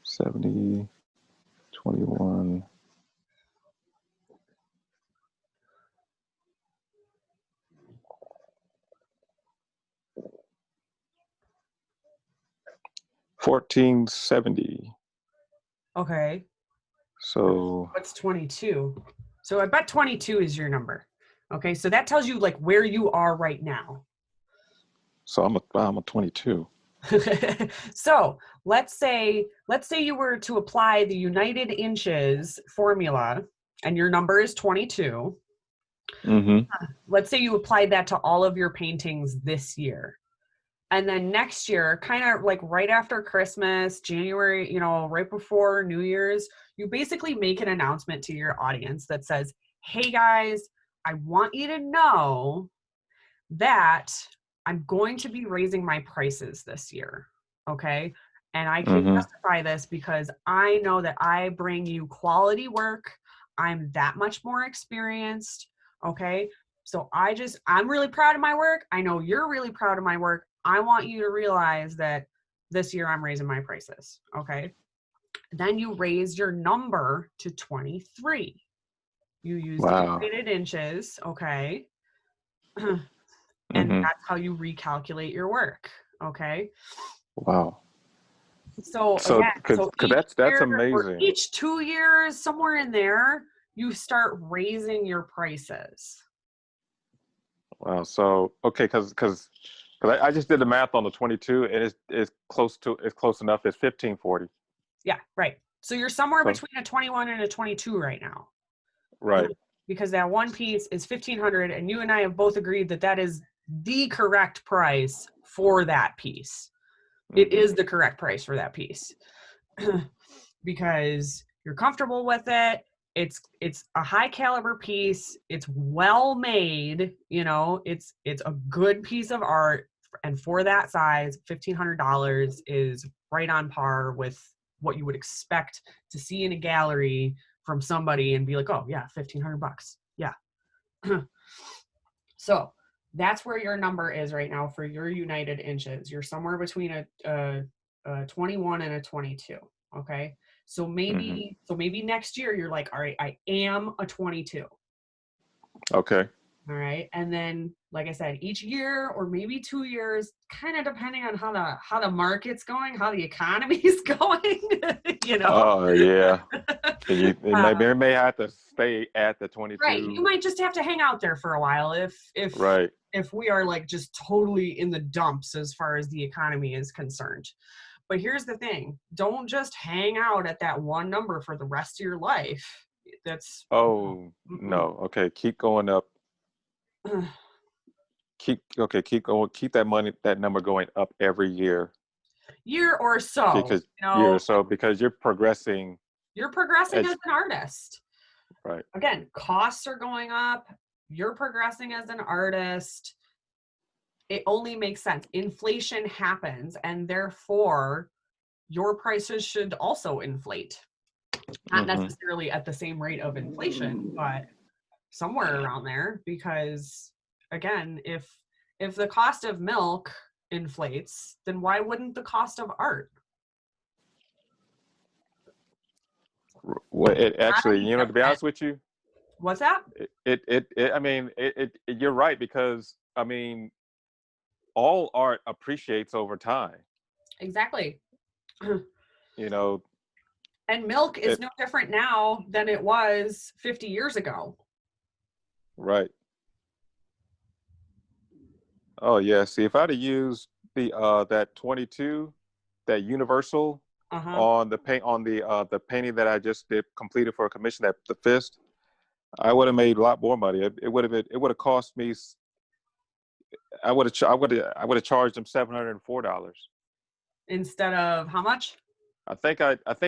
[SPEAKER 2] 70, 21. 1470.
[SPEAKER 1] Okay.
[SPEAKER 2] So
[SPEAKER 1] What's 22? So I bet 22 is your number. Okay. So that tells you like where you are right now.
[SPEAKER 2] I'm a 22.
[SPEAKER 1] So let's say you were to apply the United Inches formula and your number is 22.
[SPEAKER 2] Mm-hmm.
[SPEAKER 1] Let's say you applied that to all of your paintings this year. And then next year, kind of like right after Christmas, January, right before New Year's, you basically make an announcement to your audience that says, hey guys, I want you to know that I'm going to be raising my prices this year. Okay. And I can
[SPEAKER 2] Mm-hmm.
[SPEAKER 1] justify this because I know that I bring you quality work. I'm that much more experienced. Okay. So I'm really proud of my work. I know you're really proud of my work. I want you to realize that this year I'm raising my prices. Okay. Then you raise your number to 23. You use the
[SPEAKER 2] Wow.
[SPEAKER 1] United Inches. Okay. And
[SPEAKER 2] Mm-hmm.
[SPEAKER 1] that's how you recalculate your work. Okay.
[SPEAKER 2] Wow.
[SPEAKER 1] So
[SPEAKER 2] So,
[SPEAKER 1] again,
[SPEAKER 2] cause,
[SPEAKER 1] so
[SPEAKER 2] 'cause
[SPEAKER 1] each
[SPEAKER 2] that's
[SPEAKER 1] year or
[SPEAKER 2] amazing.
[SPEAKER 1] each 2 years, somewhere in there, you start raising your prices.
[SPEAKER 2] Wow. So, okay, cause I just did the math on the 22, and it's close enough. It's 1540.
[SPEAKER 1] Yeah, right. So you're somewhere
[SPEAKER 2] So,
[SPEAKER 1] between a 21 and a 22 right now.
[SPEAKER 2] right.
[SPEAKER 1] Because that one piece is 1,500 and you and I have both agreed that that is the correct price for that piece. It
[SPEAKER 2] Mm-hmm.
[SPEAKER 1] is the correct price for that piece. Because you're comfortable with it. It's a high caliber piece. It's well made. It's a good piece of art, and for that size, $1,500 is right on par with what you would expect to see in a gallery from somebody and be like, oh yeah, $1,500. Yeah. So that's where your number is right now for your United Inches. You're somewhere between a 21 and a 22. Okay. So
[SPEAKER 2] Mm-hmm.
[SPEAKER 1] maybe next year you're like, all right, I am a 22.
[SPEAKER 2] Okay.
[SPEAKER 1] All right. And then, like I said, each year or maybe 2 years, kind of depending on how the market's going, how the economy is going, you know.
[SPEAKER 2] Oh yeah. And
[SPEAKER 1] Uh,
[SPEAKER 2] it may have to stay at the
[SPEAKER 1] right. You
[SPEAKER 2] 22.
[SPEAKER 1] might just have to hang out there for a while
[SPEAKER 2] Right.
[SPEAKER 1] if we are like just totally in the dumps as far as the economy is concerned. But here's the thing, don't just hang out at that one number for the rest of your life. That's
[SPEAKER 2] Oh
[SPEAKER 1] mm-mm.
[SPEAKER 2] no. Okay. Keep going up. Keep going. Keep that number going up every year
[SPEAKER 1] Year or so,
[SPEAKER 2] because year or so because
[SPEAKER 1] you're progressing
[SPEAKER 2] as
[SPEAKER 1] as an artist.
[SPEAKER 2] right.
[SPEAKER 1] Again, costs are going up. You're progressing as an artist. It only makes sense. Inflation happens, and therefore your prices should also inflate. Not
[SPEAKER 2] Mm-hmm.
[SPEAKER 1] necessarily at the same rate of inflation, but somewhere around there. Because again, if the cost of milk inflates, then why wouldn't the cost of art?
[SPEAKER 2] Well, it
[SPEAKER 1] Not
[SPEAKER 2] actually,
[SPEAKER 1] any
[SPEAKER 2] to be
[SPEAKER 1] different.
[SPEAKER 2] honest with you,
[SPEAKER 1] What's that?
[SPEAKER 2] I mean, you're right because I mean, all art appreciates over time.
[SPEAKER 1] Exactly.
[SPEAKER 2] You know,
[SPEAKER 1] And milk is
[SPEAKER 2] it
[SPEAKER 1] no different now than it was 50 years ago.
[SPEAKER 2] right. Oh yeah. See, if I'd have used the that 22, that universal
[SPEAKER 1] Uh-huh.
[SPEAKER 2] on the painting that I just did completed for a commission, that the fist, I would have made a lot more money. It would have cost me I would have charged him $704.
[SPEAKER 1] Instead of how much?
[SPEAKER 2] I think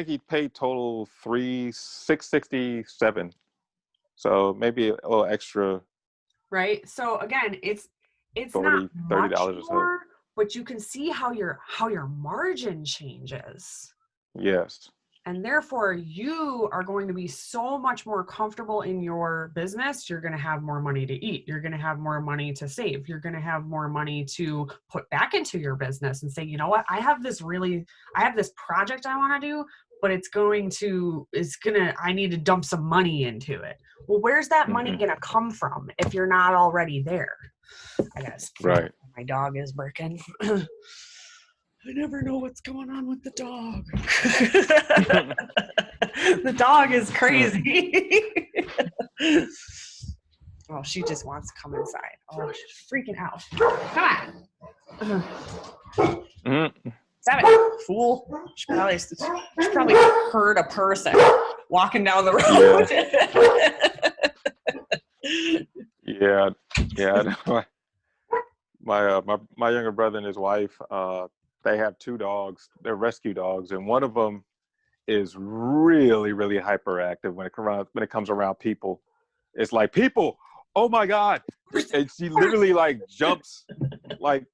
[SPEAKER 2] he paid total 667. So maybe a little extra
[SPEAKER 1] Right. So again, it's not
[SPEAKER 2] 30
[SPEAKER 1] much
[SPEAKER 2] $30 or so.
[SPEAKER 1] more, but you can see how your margin changes.
[SPEAKER 2] Yes.
[SPEAKER 1] And therefore, you are going to be so much more comfortable in your business. You're going to have more money to eat. You're going to have more money to save. You're going to have more money to put back into your business and say, you know what, I have this project I want to do, but I need to dump some money into it. Well, where's that money going to come from if you're not already there? I guess.
[SPEAKER 2] Right.
[SPEAKER 1] My dog is barking. I never know what's going on with the dog. The dog is crazy. Oh, she just wants to come inside. Oh, she's freaking out. Come on. Stop it, fool. She probably heard a person walking down the road.
[SPEAKER 2] Yeah. Yeah. My younger brother and his wife, they have 2 dogs. They're rescue dogs, and one of them is really, really hyperactive when it comes around people. It's like, people, oh my God. And she literally like jumps like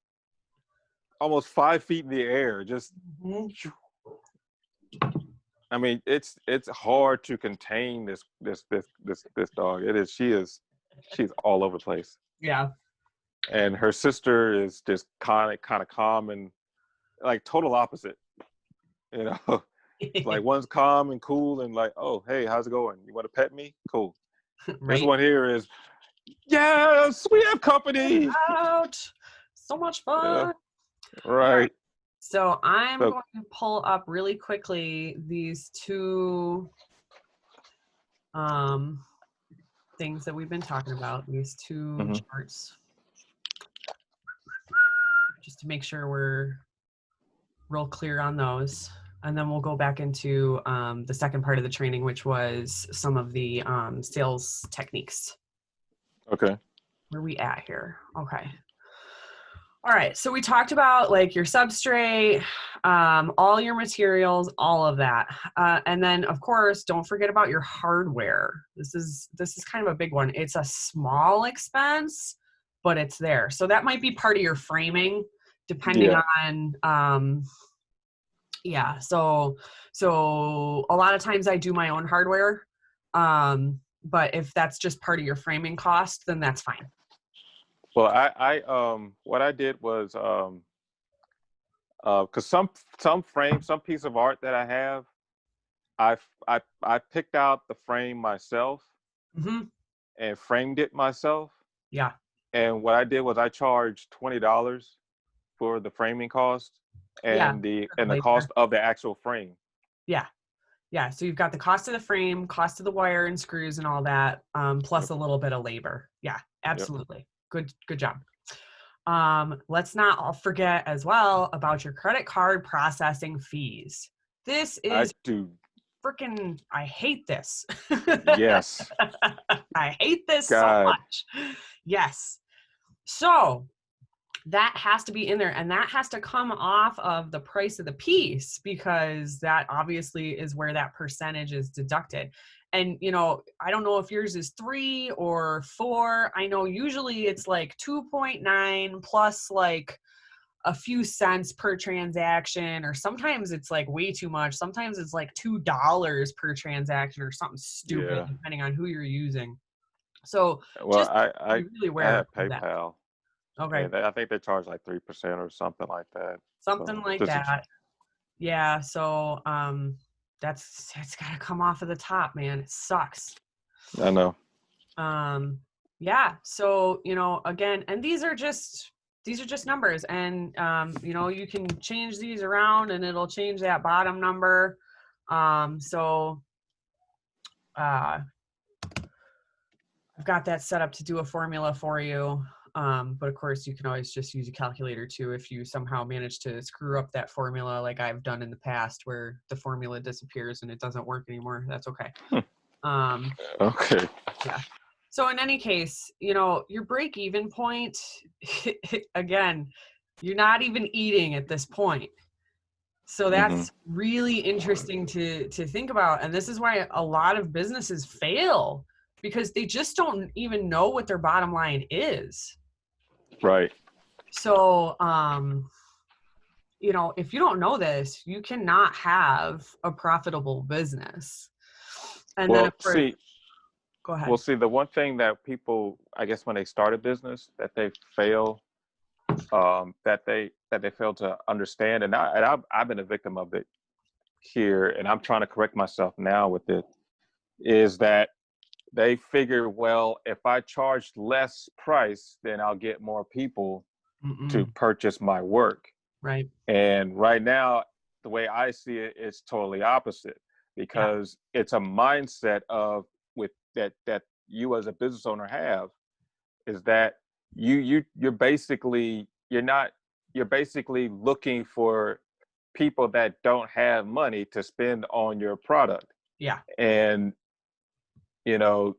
[SPEAKER 2] almost 5 feet in the air. Just, I mean, it's hard to contain this dog. It is. She's all over the place.
[SPEAKER 1] Yeah.
[SPEAKER 2] And her sister is just kind of calm and like total opposite. You know, like one's calm and cool and like, oh, hey, how's it going? You want to pet me? Cool.
[SPEAKER 1] Right.
[SPEAKER 2] This one here is, yes, we have company.
[SPEAKER 1] Out. So much fun.
[SPEAKER 2] Yeah. Right.
[SPEAKER 1] So I'm going to pull up really quickly these 2 things that we've been talking about, these 2 charts, just to make sure we're real clear on those. And then we'll go back into the second part of the training, which was some of the sales techniques.
[SPEAKER 2] Okay.
[SPEAKER 1] Where are we at here? Okay. All right. So we talked about like your substrate, all your materials, all of that. And then of course, don't forget about your hardware. This is kind of a big one. It's a small expense, but it's there. So that might be part of your framing, depending on, So a lot of times I do my own hardware. But if that's just part of your framing cost, then that's fine.
[SPEAKER 2] Well, I what I did was, because some piece of art that I have, I picked out the frame myself and framed it myself.
[SPEAKER 1] Yeah.
[SPEAKER 2] And what I did was I charged $20 for the framing cost and the cost of the actual frame.
[SPEAKER 1] Yeah. Yeah. So you've got the cost of the frame, cost of the wire and screws and all that, plus a little bit of labor. Yeah, absolutely. Yep. Good job. Let's not forget as well about your credit card processing fees. This is freaking, I hate this.
[SPEAKER 2] Yes.
[SPEAKER 1] I hate this so much. Yes. So that has to be in there, and that has to come off of the price of the piece, because that obviously is where that percentage is deducted. And, you know, I don't know if yours is 3 or 4. I know usually it's like 2.9 plus like a few cents per transaction, or sometimes it's like way too much. Sometimes it's like $2 per transaction or something stupid, depending on who you're using. So
[SPEAKER 2] well, I
[SPEAKER 1] really aware of
[SPEAKER 2] PayPal.
[SPEAKER 1] That. Okay.
[SPEAKER 2] I think they charge like 3% or something like that.
[SPEAKER 1] Something like that. Yeah. So it's gotta come off of the top, man. It sucks.
[SPEAKER 2] I know.
[SPEAKER 1] Yeah. So, you know, again, and these are just numbers, and you know, you can change these around and it'll change that bottom number. I've got that set up to do a formula for you. But of course, you can always just use a calculator too if you somehow manage to screw up that formula like I've done in the past, where the formula disappears and it doesn't work anymore. That's okay.
[SPEAKER 2] Okay.
[SPEAKER 1] Yeah. So in any case, you know, your break even point, again, you're not even eating at this point. So
[SPEAKER 2] Hmm.
[SPEAKER 1] that's really interesting to think about. And this is why a lot of businesses fail, because they just don't even know what their bottom line is.
[SPEAKER 2] Right.
[SPEAKER 1] So, you know, if you don't know this, you cannot have a profitable business. And then,
[SPEAKER 2] Well,
[SPEAKER 1] of course,
[SPEAKER 2] see,
[SPEAKER 1] go ahead.
[SPEAKER 2] the one thing that people, I guess, when they start a business, that they fail, that they fail to understand, and I've been a victim of it here, and I'm trying to correct myself now with it, is that they figure, well, if I charge less price, then I'll get more people to
[SPEAKER 1] Mm-mm.
[SPEAKER 2] purchase my work.
[SPEAKER 1] Right.
[SPEAKER 2] And right now, the way I see it, it's totally opposite,
[SPEAKER 1] Yeah.
[SPEAKER 2] because it's a mindset of with that you as a business owner have, is that you're basically you're basically looking for people that don't have money to spend on your product.
[SPEAKER 1] Yeah.
[SPEAKER 2] And you know,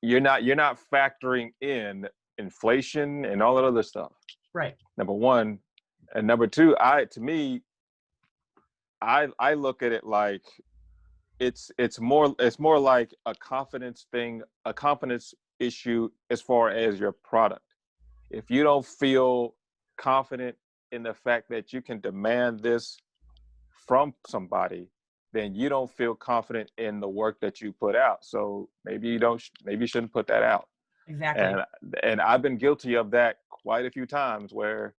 [SPEAKER 2] you're not factoring in inflation and all that other stuff.
[SPEAKER 1] Right.
[SPEAKER 2] Number one. And number two, I look at it like it's more like a confidence thing, a confidence issue as far as your product. If you don't feel confident in the fact that you can demand this from somebody, then you don't feel confident in the work that you put out. So maybe you shouldn't put that out.
[SPEAKER 1] Exactly.
[SPEAKER 2] And I've been guilty of that quite a few times where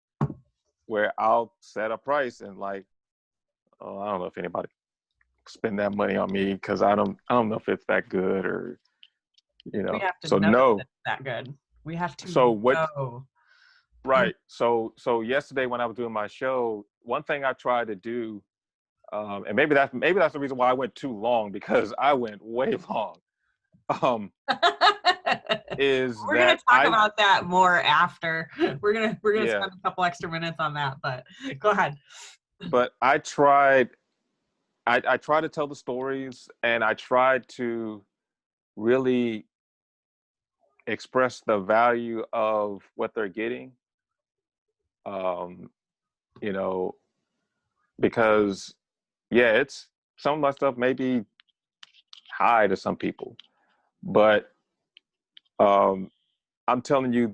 [SPEAKER 2] I'll set a price and like, oh, I don't know if anybody spend that money on me because I don't know if it's that good, or
[SPEAKER 1] We have to
[SPEAKER 2] So
[SPEAKER 1] know
[SPEAKER 2] no.
[SPEAKER 1] it's that good. We have to
[SPEAKER 2] So what?
[SPEAKER 1] know.
[SPEAKER 2] Right. So yesterday when I was doing my show, one thing I tried to do, and maybe that's the reason why I went too long, because I went way long. Um, is
[SPEAKER 1] We're gonna
[SPEAKER 2] that
[SPEAKER 1] talk about that more after. We're gonna
[SPEAKER 2] Yeah,
[SPEAKER 1] spend a couple extra minutes on that, but go ahead.
[SPEAKER 2] but I tried. I tried to tell the stories, and I tried to really express the value of what they're getting. Um, you know, because yeah, it's some of my stuff may be high to some people, but um, I'm telling you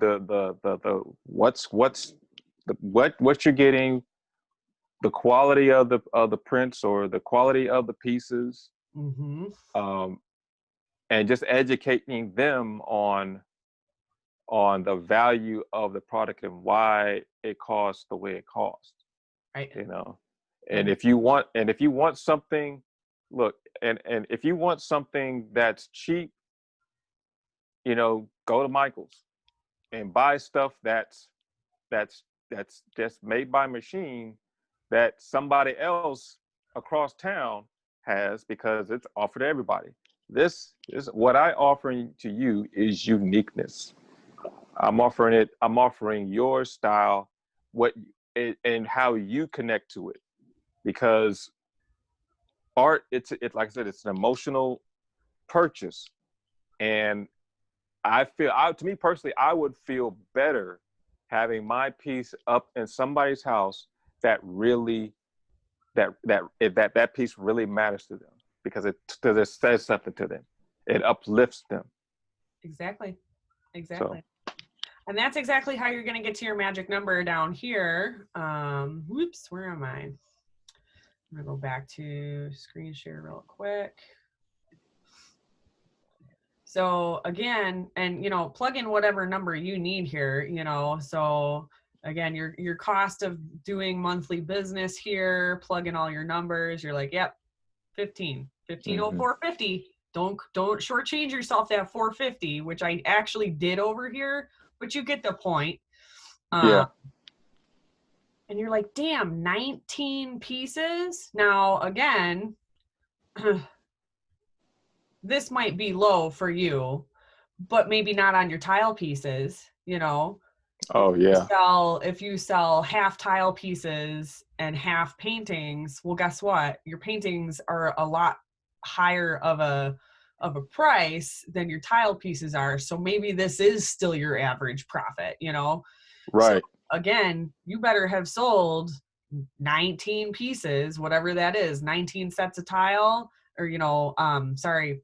[SPEAKER 2] what you're getting, the quality of the prints or the quality of the pieces,
[SPEAKER 1] Mm-hmm.
[SPEAKER 2] um, and just educating them on the value of the product and why it costs the way it costs.
[SPEAKER 1] Right.
[SPEAKER 2] You know,
[SPEAKER 1] Right.
[SPEAKER 2] and if you want something, look, and if you want something that's cheap, go to Michael's and buy stuff that's that's just made by machine, that somebody else across town has, because it's offered to everybody. This is what I offering to you is uniqueness. I'm offering your style, what and how you connect to it, because art, it's like I said, it's an emotional purchase. And to me personally, I would feel better having my piece up in somebody's house that really that piece really matters to them, because it says something to them, it uplifts them.
[SPEAKER 1] Exactly.
[SPEAKER 2] So
[SPEAKER 1] Exactly. And that's exactly how you're going to get to your magic number down here. Whoops, where am I? I'm going to go back to screen share real quick. So again, and plug in whatever number you need here, so again, your cost of doing monthly business here, plug in all your numbers, you're like, yep, 1504.50. Don't shortchange yourself that 450, which I actually did over here, but you get the point.
[SPEAKER 2] yeah.
[SPEAKER 1] And you're like, damn, 19 pieces. Now again, this might be low for you, but maybe not on your tile pieces.
[SPEAKER 2] Oh yeah.
[SPEAKER 1] If you sell half tile pieces and half paintings, well, guess what? Your paintings are a lot higher of of a price than your tile pieces are. So maybe this is still your average profit, you know? So
[SPEAKER 2] Right.
[SPEAKER 1] again, you better have sold 19 pieces, whatever that is, 19 sets of tile, or, you know, sorry,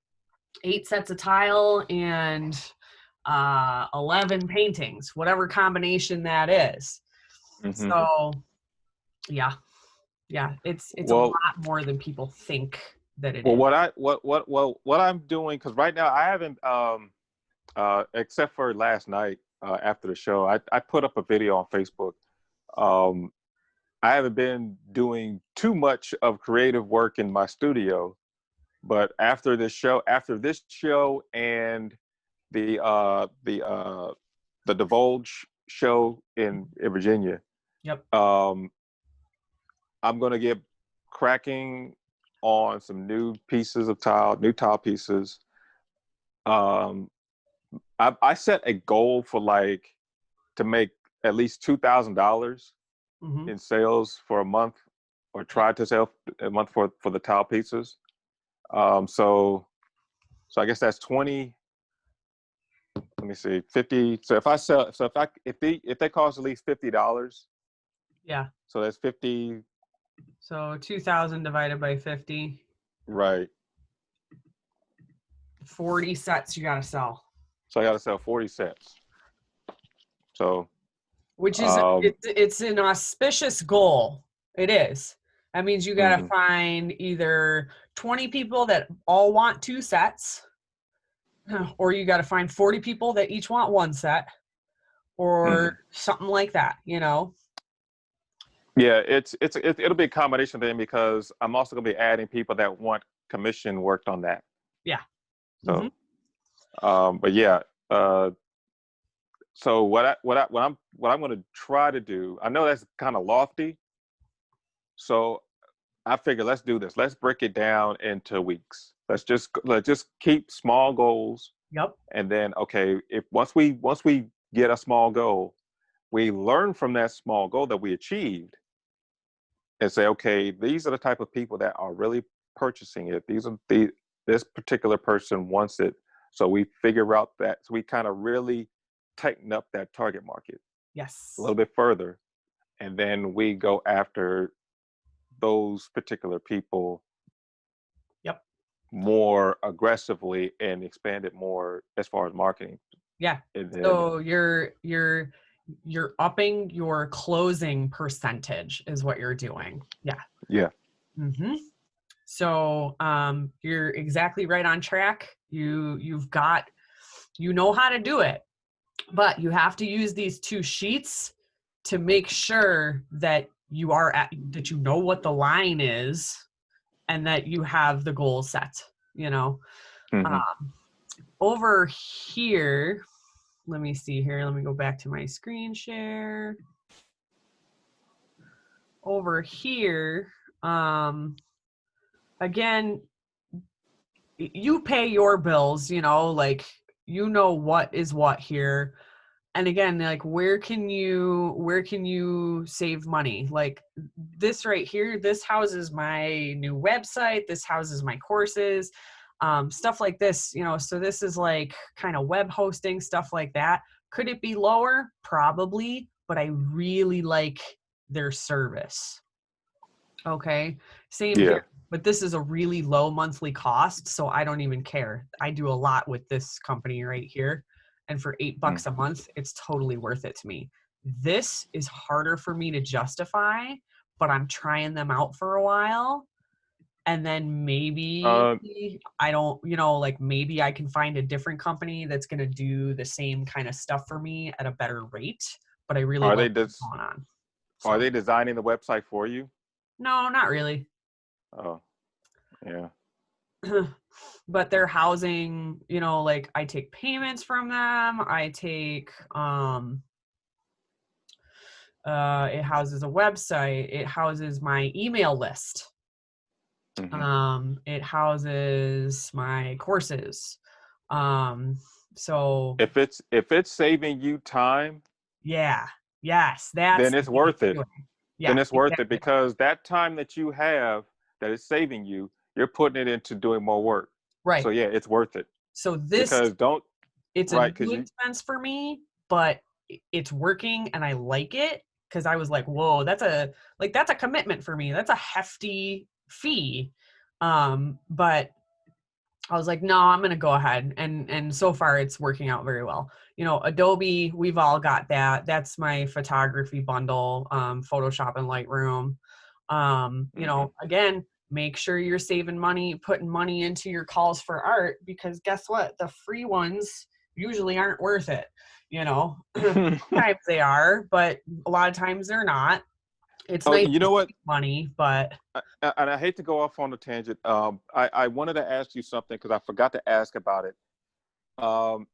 [SPEAKER 1] 8 sets of tile and 11 paintings, whatever combination that is.
[SPEAKER 2] Hmm.
[SPEAKER 1] So yeah, yeah, it's a lot
[SPEAKER 2] Well,
[SPEAKER 1] more than people think that it
[SPEAKER 2] well,
[SPEAKER 1] is.
[SPEAKER 2] what I'm doing, because right now I haven't, except for last night after the show, I put up a video on Facebook. Um, I haven't been doing too much of creative work in my studio, but after this show and the the Divulge show in Virginia,
[SPEAKER 1] Yep.
[SPEAKER 2] um, I'm gonna get cracking on some new pieces of tile, new tile pieces. Um, I set a goal for like to make at least $2,000
[SPEAKER 1] Hmm.
[SPEAKER 2] in sales for a month, or try to sell a month for the tile pieces. So I guess that's 20. Let me see, 50. So if I sell, so if they cost at least $50,
[SPEAKER 1] Yeah.
[SPEAKER 2] so that's 50,
[SPEAKER 1] So 2,000 divided by 50,
[SPEAKER 2] right?
[SPEAKER 1] 40 sets you got to sell,
[SPEAKER 2] So I got to sell 40 sets. So
[SPEAKER 1] which is
[SPEAKER 2] um,
[SPEAKER 1] it's an auspicious goal. It is. That means you got to
[SPEAKER 2] mhm,
[SPEAKER 1] find either 20 people that all want 2 sets, or you got to find 40 people that each want 1 set, or
[SPEAKER 2] mhm.
[SPEAKER 1] something like that, you know?
[SPEAKER 2] Yeah, it'll be a combination thing, because I'm also gonna be adding people that want commission worked on that.
[SPEAKER 1] Yeah. Hmm.
[SPEAKER 2] So, but yeah, uh, so what I'm gonna try to do. I know that's kind of lofty, so I figure let's do this. Let's break it down into weeks. Let's just keep small goals,
[SPEAKER 1] Yep.
[SPEAKER 2] and then okay, if once we get a small goal, we learn from that small goal that we achieved, and say, okay, these are the type of people that are really purchasing it. This particular person wants it. So we figure out that, so we kind of really tighten up that target market a
[SPEAKER 1] Yes.
[SPEAKER 2] little bit further, and then we go after those particular people
[SPEAKER 1] Yep.
[SPEAKER 2] more aggressively and expand it more as far as marketing.
[SPEAKER 1] Yeah.
[SPEAKER 2] And then
[SPEAKER 1] So you're upping your closing percentage is what you're doing. Yeah.
[SPEAKER 2] yeah,
[SPEAKER 1] Hmm. So you're exactly right on track. You've got, you know how to do it, but you have to use these 2 sheets to make sure that you are at, that you know what the line is and that you have the goal set, you know.
[SPEAKER 2] hmm,
[SPEAKER 1] Um, over here, let me see here. Let me go back to my screen share. Over here, again, you pay your bills, you know, like you know what is what here. And again, like where can you save money? Like this right here, this houses my new website, this houses my courses, stuff like this, you know. So this is like kind of web hosting, stuff like that. Could it be lower? Probably, but I really like their service. Okay. Same
[SPEAKER 2] yeah,
[SPEAKER 1] here. But this is a really low monthly cost, so I don't even care. I do a lot with this company right here. And for $8 a
[SPEAKER 2] mm.
[SPEAKER 1] month, it's totally worth it to me. This is harder for me to justify, but I'm trying them out for a while. And then maybe
[SPEAKER 2] Uh,
[SPEAKER 1] I don't, you know, like maybe I can find a different company that's going to do the same kind of stuff for me at a better rate. But I really
[SPEAKER 2] are
[SPEAKER 1] like
[SPEAKER 2] they
[SPEAKER 1] what's
[SPEAKER 2] des-
[SPEAKER 1] going on.
[SPEAKER 2] are
[SPEAKER 1] So,
[SPEAKER 2] they designing the website for you?
[SPEAKER 1] no, not really.
[SPEAKER 2] Oh, yeah.
[SPEAKER 1] But they're housing, you know, like I take payments from them. I take it houses a website, it houses my email list,
[SPEAKER 2] Hmm.
[SPEAKER 1] it houses my courses. Um so
[SPEAKER 2] If it's saving you time,
[SPEAKER 1] yeah, yes, that's
[SPEAKER 2] then
[SPEAKER 1] the
[SPEAKER 2] it's
[SPEAKER 1] key
[SPEAKER 2] worth it.
[SPEAKER 1] to it.
[SPEAKER 2] Then
[SPEAKER 1] Yeah,
[SPEAKER 2] it's worth it,
[SPEAKER 1] exactly.
[SPEAKER 2] because that time that you have that is saving you, you're putting it into doing more work.
[SPEAKER 1] Right.
[SPEAKER 2] So yeah, it's worth it
[SPEAKER 1] So this,
[SPEAKER 2] because don't
[SPEAKER 1] it's a
[SPEAKER 2] right because
[SPEAKER 1] new
[SPEAKER 2] you
[SPEAKER 1] expense for me, but it's working and I like it because I was like, whoa, that's a commitment for me. That's a hefty fee. But I was like, no, I'm going to go ahead. And so far it's working out very well. You know, Adobe, we've all got that. That's my photography bundle, Photoshop and Lightroom. You
[SPEAKER 2] hmm
[SPEAKER 1] know, again, make sure you're saving money, putting money into your calls for art, because guess what? The free ones usually aren't worth it. You know, sometimes they are, but a lot of times they're not. It's
[SPEAKER 2] Oh,
[SPEAKER 1] nice
[SPEAKER 2] you
[SPEAKER 1] to
[SPEAKER 2] know what?
[SPEAKER 1] save money, but
[SPEAKER 2] And I hate to go off on a tangent. I wanted to ask you something because I forgot to ask about it. Um,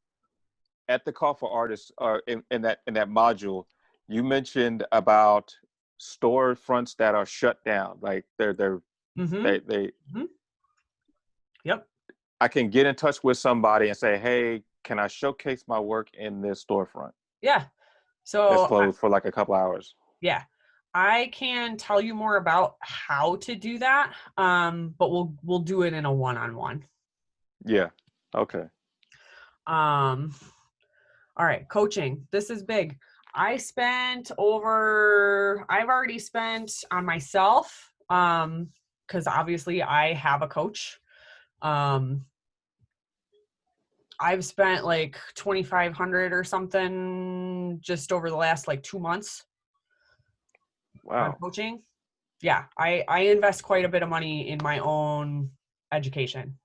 [SPEAKER 2] at the call for artists, in that module, you mentioned about storefronts that are shut down. Like
[SPEAKER 1] mm-hmm,
[SPEAKER 2] they.
[SPEAKER 1] mm-hmm, yep,
[SPEAKER 2] I can get in touch with somebody and say, hey, can I showcase my work in this storefront
[SPEAKER 1] yeah.
[SPEAKER 2] that's
[SPEAKER 1] So
[SPEAKER 2] closed for like a couple hours?
[SPEAKER 1] yeah, I can tell you more about how to do that, but we'll do it in a one-on-one.
[SPEAKER 2] Yeah. Okay.
[SPEAKER 1] Um, all right, coaching. This is big. I've already spent on myself, because obviously I have a coach. Um, I've spent like 2,500 or something just over the last like 2 months on
[SPEAKER 2] Wow.
[SPEAKER 1] coaching. Yeah, I invest quite a bit of money in my own education.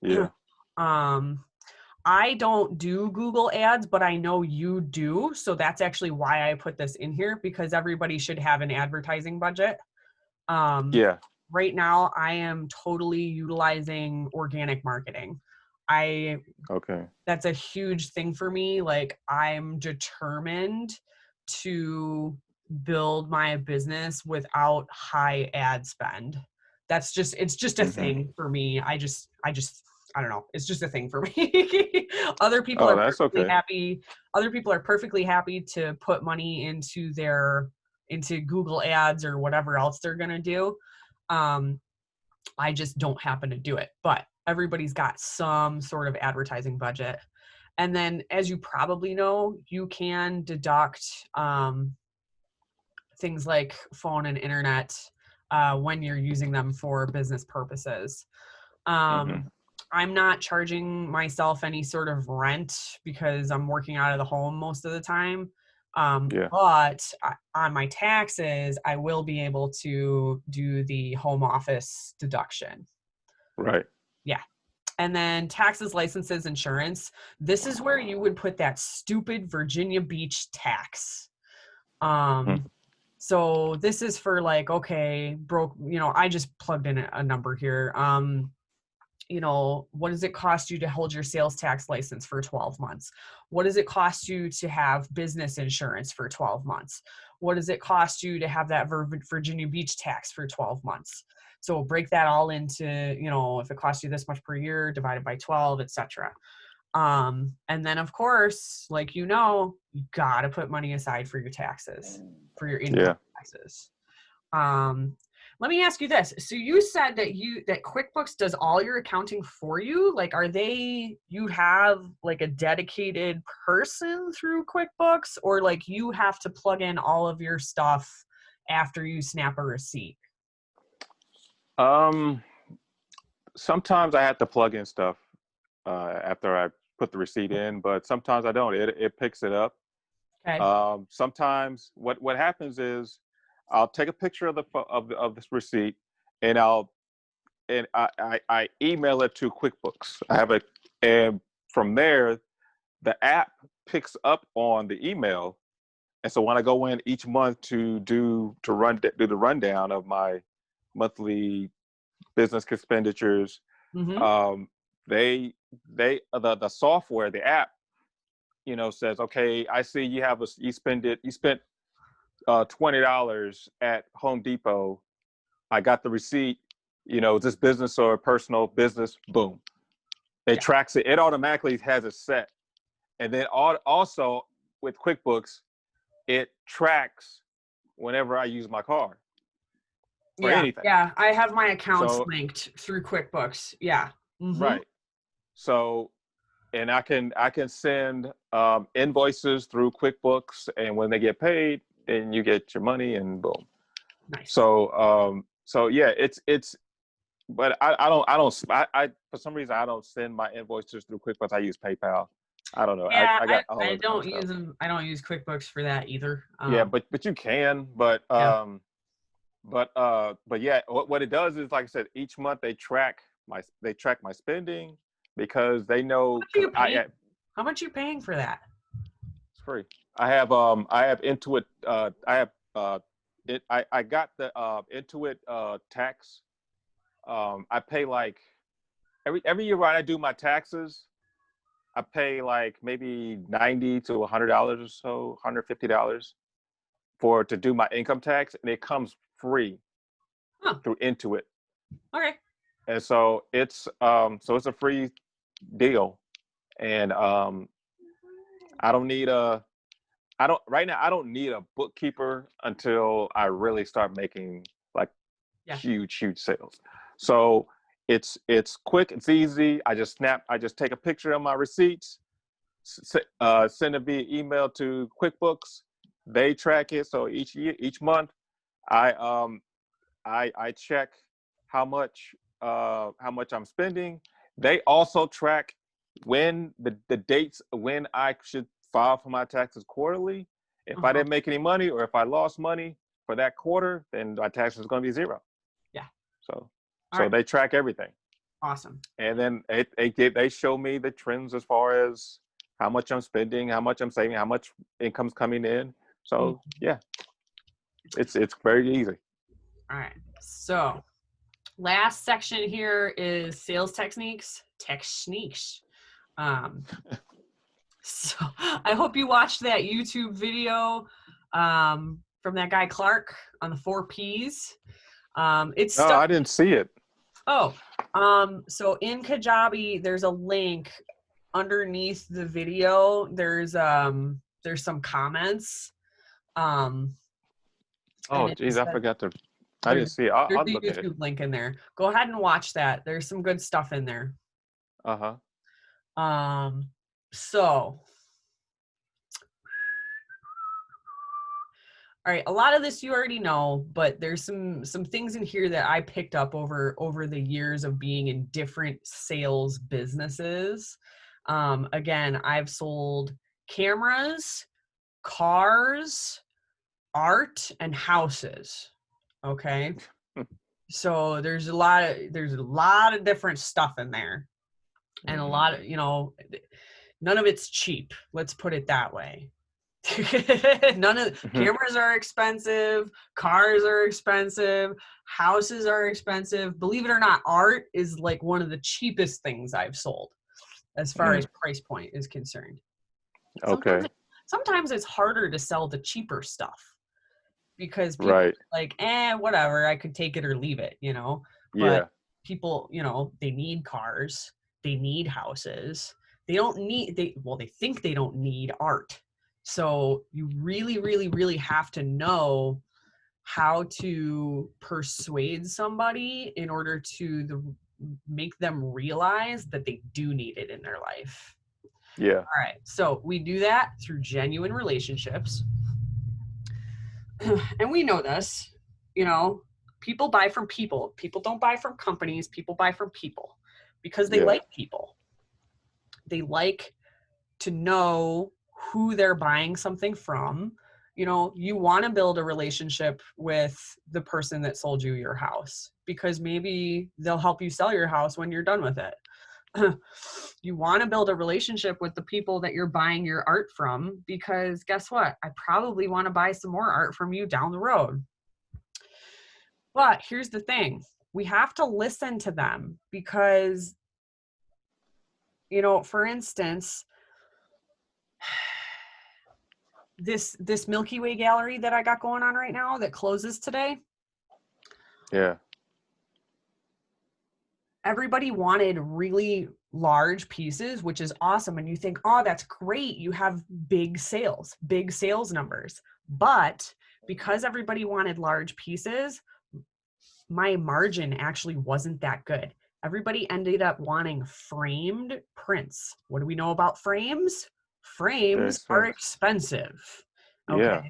[SPEAKER 2] Yeah.
[SPEAKER 1] um, I don't do Google ads, but I know you do. So that's actually why I put this in here, because everybody should have an advertising budget. Um,
[SPEAKER 2] Yeah.
[SPEAKER 1] right now, I am totally utilizing organic marketing. I
[SPEAKER 2] Okay.
[SPEAKER 1] That's a huge thing for me. Like, I'm determined to build my business without high ad spend. It's just a
[SPEAKER 2] hmm
[SPEAKER 1] thing for me. I don't know. It's just a thing for me. Other people
[SPEAKER 2] Oh,
[SPEAKER 1] are
[SPEAKER 2] that's
[SPEAKER 1] perfectly
[SPEAKER 2] okay.
[SPEAKER 1] happy. Other people are perfectly happy to put money into Google ads or whatever else they're going to do. Um, I just don't happen to do it, but everybody's got some sort of advertising budget. And then, as you probably know, you can deduct things like phone and internet when you're using them for business purposes.
[SPEAKER 2] hmm
[SPEAKER 1] Um, I'm not charging myself any sort of rent because I'm working out of the home most of the time.
[SPEAKER 2] Yeah.
[SPEAKER 1] But on my taxes, I will be able to do the home office deduction.
[SPEAKER 2] Right.
[SPEAKER 1] Yeah. And then taxes, licenses, insurance. This is where you would put that stupid Virginia Beach tax.
[SPEAKER 2] Mhm.
[SPEAKER 1] Um, so this is for like, okay, I just plugged in a number here. What does it cost you to hold your sales tax license for 12 months? What does it cost you to have business insurance for 12 months? What does it cost you to have that Virginia Beach tax for 12 months? So break that all into, if it costs you this much per year, divided by 12, etc. And then of course, like, you got to put money aside for your taxes, for your income
[SPEAKER 2] Yeah.
[SPEAKER 1] taxes. Um, Let me ask you this. So you said that QuickBooks does all your accounting for you? Like, you have like a dedicated person through QuickBooks, or like you have to plug in all of your stuff after you snap a receipt?
[SPEAKER 2] Um, Sometimes I have to plug in stuff after I put the receipt in, but sometimes I don't. It picks it up.
[SPEAKER 1] Okay.
[SPEAKER 2] Sometimes what happens is I'll take a picture of of this receipt and I email it to QuickBooks. And from there the app picks up on the email, and so when I go in each month to do the rundown of my monthly business expenditures,
[SPEAKER 1] Mm-hmm.
[SPEAKER 2] um, the software, the app, says, okay, I see you spent $20 at Home Depot. I got the receipt. Is this business or personal? Business. Boom. It
[SPEAKER 1] Yeah.
[SPEAKER 2] tracks it. It automatically has it set. And then also with QuickBooks, it tracks whenever I use my card for
[SPEAKER 1] Yeah.
[SPEAKER 2] anything.
[SPEAKER 1] Yeah. I have my accounts
[SPEAKER 2] So
[SPEAKER 1] linked through QuickBooks. Yeah. Mm-hmm.
[SPEAKER 2] Right. So, and I can send invoices through QuickBooks, and when they get paid, then you get your money, and boom.
[SPEAKER 1] Nice.
[SPEAKER 2] So yeah, it's. But I for some reason I don't send my invoices through QuickBooks. I use PayPal. I don't know.
[SPEAKER 1] Yeah,
[SPEAKER 2] I got all
[SPEAKER 1] I
[SPEAKER 2] other kind of
[SPEAKER 1] don't
[SPEAKER 2] stuff.
[SPEAKER 1] use them. I don't use QuickBooks for that either.
[SPEAKER 2] Yeah, but you can.
[SPEAKER 1] Yeah.
[SPEAKER 2] But yeah, what it does is, like I said, each month they track my spending, because they
[SPEAKER 1] How
[SPEAKER 2] know,
[SPEAKER 1] much are
[SPEAKER 2] because
[SPEAKER 1] you paying? How much are you paying for that?
[SPEAKER 2] it's free. I have Intuit. I got the Intuit tax. I pay like every year when I do my taxes, I pay like maybe $90 to $100 or so, $150 to do my income tax, and it comes free
[SPEAKER 1] Huh.
[SPEAKER 2] through Intuit.
[SPEAKER 1] Okay.
[SPEAKER 2] And so it's a free deal, and I don't need a I don't right now I don't need a bookkeeper until I really start making like
[SPEAKER 1] Yeah.
[SPEAKER 2] huge sales. So it's quick, it's easy. I just take a picture of my receipts, send it via email to QuickBooks. They track it. So each month, I I check how much I'm spending. They also track when the dates when I should file for my taxes quarterly. If I
[SPEAKER 1] Uh-huh.
[SPEAKER 2] didn't make any money, or if I lost money for that quarter, then my taxes is going to be zero.
[SPEAKER 1] Yeah.
[SPEAKER 2] So
[SPEAKER 1] All right.
[SPEAKER 2] they track everything,
[SPEAKER 1] Awesome.
[SPEAKER 2] and then they show me the trends as far as how much I'm spending, how much I'm saving, how much income's coming in. So yeah, it's very easy.
[SPEAKER 1] All right. So last section here is sales techniques. Um, so I hope you watched that YouTube video from that guy Clark on the 4 Ps. It's
[SPEAKER 2] No,
[SPEAKER 1] stuck.
[SPEAKER 2] I didn't see it.
[SPEAKER 1] Oh, so in Kajabi, there's a link underneath the video. There's some comments. Um,
[SPEAKER 2] Oh, geez, I forgot to. I
[SPEAKER 1] there's
[SPEAKER 2] didn't see it.
[SPEAKER 1] there's
[SPEAKER 2] I'll
[SPEAKER 1] a
[SPEAKER 2] look at it.
[SPEAKER 1] YouTube link in there. Go ahead and watch that. There's some good stuff in there.
[SPEAKER 2] Uh-huh.
[SPEAKER 1] So all right, a lot of this you already know, but there's some things in here that I picked up over the years of being in different sales businesses. Again, I've sold cameras, cars, art, and houses. Okay. So there's a lot of different stuff in there. And a lot of, none of it's cheap. Let's put it that way. None of cameras are expensive, cars are expensive, houses are expensive. Believe it or not, art is like one of the cheapest things I've sold as far as price point is concerned.
[SPEAKER 2] Okay.
[SPEAKER 1] Sometimes it's harder to sell the cheaper stuff because people
[SPEAKER 2] Right.
[SPEAKER 1] are like, whatever, I could take it or leave it,
[SPEAKER 2] Yeah.
[SPEAKER 1] But people, they need cars, they need houses. They think they don't need art. So you really, really, really have to know how to persuade somebody in order to make them realize that they do need it in their life.
[SPEAKER 2] Yeah.
[SPEAKER 1] All right. So we do that through genuine relationships. And we know this, people buy from people. People don't buy from companies. People buy from people because they like people. They like to know who they're buying something from. You want to build a relationship with the person that sold you your house because maybe they'll help you sell your house when you're done with it. You want to build a relationship with the people that you're buying your art from because guess what? I probably want to buy some more art from you down the road. But here's the thing. We have to listen to them because, for instance, this Milky Way gallery that I got going on right now that closes today.
[SPEAKER 2] Yeah.
[SPEAKER 1] Everybody wanted really large pieces, which is awesome. And you think, oh, that's great. You have big sales numbers. But because everybody wanted large pieces, my margin actually wasn't that good. everybody ended up wanting framed prints. What do we know about frames? Frames are expensive. Okay.
[SPEAKER 2] Yeah.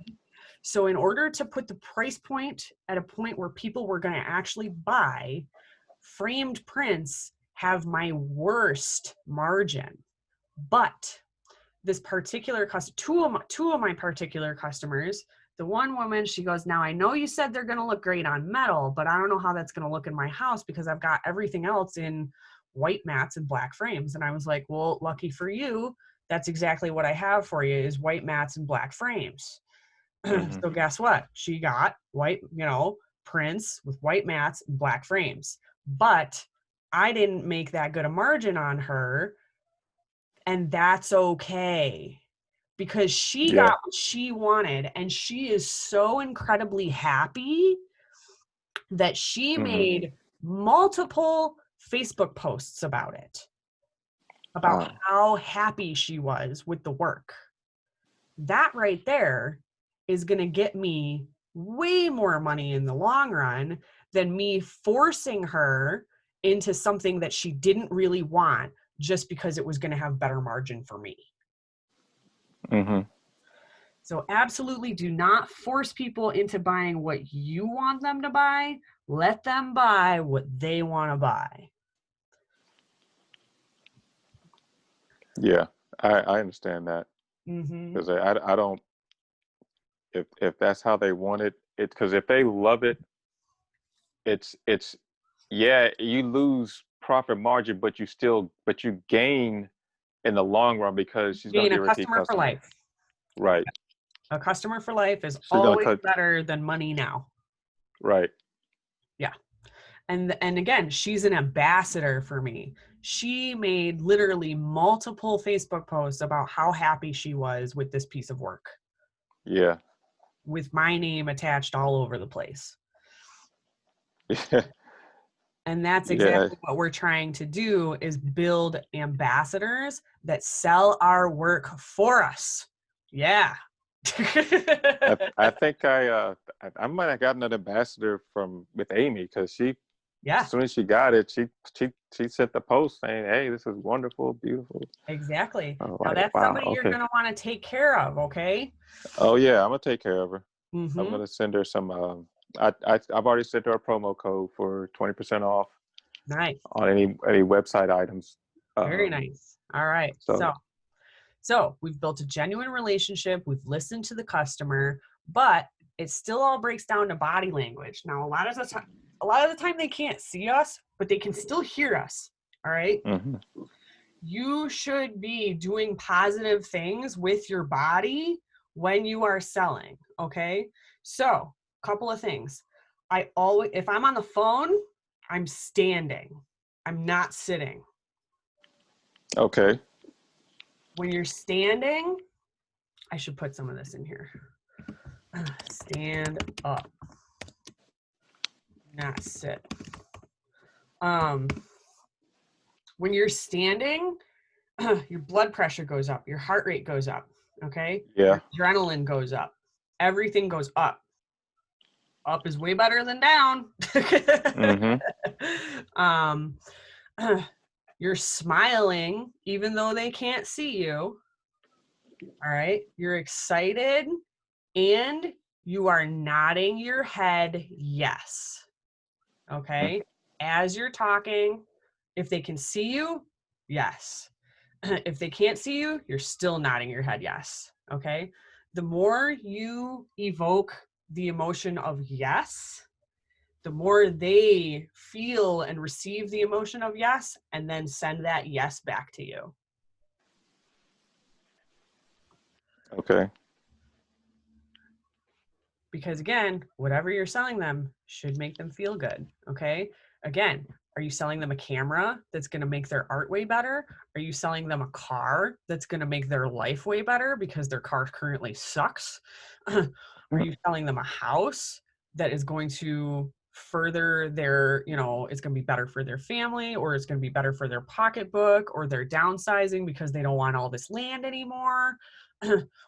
[SPEAKER 1] So in order to put the price point at a point where people were going to actually buy, framed prints have my worst margin. But this particular two of my particular customers, the one woman, she goes, now I know you said they're going to look great on metal, but I don't know how that's going to look in my house because I've got everything else in white mats and black frames. And I was like, well, lucky for you, that's exactly what I have for you is white mats and black frames. So guess what? She got white, prints with white mats and black frames. But I didn't make that good a margin on her. And that's okay because she got what she wanted. And she is so incredibly happy that she made multiple Facebook posts about it, about how happy she was with the work. That right there is going to get me way more money in the long run than me forcing her into something that she didn't really want just because it was going to have better margin for me. So absolutely do not force people into buying what you want them to buy. Let them buy what they want to buy.
[SPEAKER 2] Yeah, I understand that. Because I don't, if that's how they want it, because if they love it, it's yeah, you lose profit margin, but you gain in the long run because she's going to
[SPEAKER 1] Being
[SPEAKER 2] be
[SPEAKER 1] a
[SPEAKER 2] a repeat
[SPEAKER 1] customer for
[SPEAKER 2] customer.
[SPEAKER 1] life.
[SPEAKER 2] Right.
[SPEAKER 1] A customer for life is
[SPEAKER 2] She's
[SPEAKER 1] always better than money now.
[SPEAKER 2] Right.
[SPEAKER 1] Yeah. And again, she's an ambassador for me. She made literally multiple Facebook posts about how happy she was with this piece of work.
[SPEAKER 2] Yeah.
[SPEAKER 1] With my name attached all over the place. And that's exactly what we're trying to do is build ambassadors that sell our work for us. Yeah.
[SPEAKER 2] I think I might have gotten an ambassador with Amy because as soon as she got it, she sent the post saying, "Hey, this is wonderful, beautiful."
[SPEAKER 1] Exactly. Now
[SPEAKER 2] like,
[SPEAKER 1] that's
[SPEAKER 2] wow,
[SPEAKER 1] somebody you're gonna want to take care of, okay?
[SPEAKER 2] Oh yeah, I'm gonna take care of her. I'm gonna send her some. I've already sent her a promo code for 20% off.
[SPEAKER 1] Nice.
[SPEAKER 2] On any website items.
[SPEAKER 1] Very nice. All right. So we've built a genuine relationship. We've listened to the customer, but it still all breaks down to body language. Now, a lot of the time they can't see us, but they can still hear us. All right. You should be doing positive things with your body when you are selling. Okay. So a couple of things. If I'm on the phone, I'm standing. I'm not sitting.
[SPEAKER 2] Okay.
[SPEAKER 1] When you're standing, I should put some of this in here. Stand up, not sit. When you're standing, your blood pressure goes up, your heart rate goes up, okay?
[SPEAKER 2] Yeah.
[SPEAKER 1] Your adrenaline goes up. Everything goes up. Up is way better than down. You're smiling even though they can't see you. All right? You're excited and you are nodding your head yes. Okay? As you're talking, if they can see you, yes. If they can't see you, you're still nodding your head yes. Okay? The more you evoke the emotion of yes, the more they feel and receive the emotion of yes, and then send that yes back to you.
[SPEAKER 2] Okay.
[SPEAKER 1] Because again, whatever you're selling them should make them feel good. Okay? Again, are you selling them a camera that's going to make their art way better? Are you selling them a car that's going to make their life way better because their car currently sucks? Are you selling them a house that is going to further their, it's going to be better for their family, or it's going to be better for their pocketbook, or they're downsizing because they don't want all this land anymore?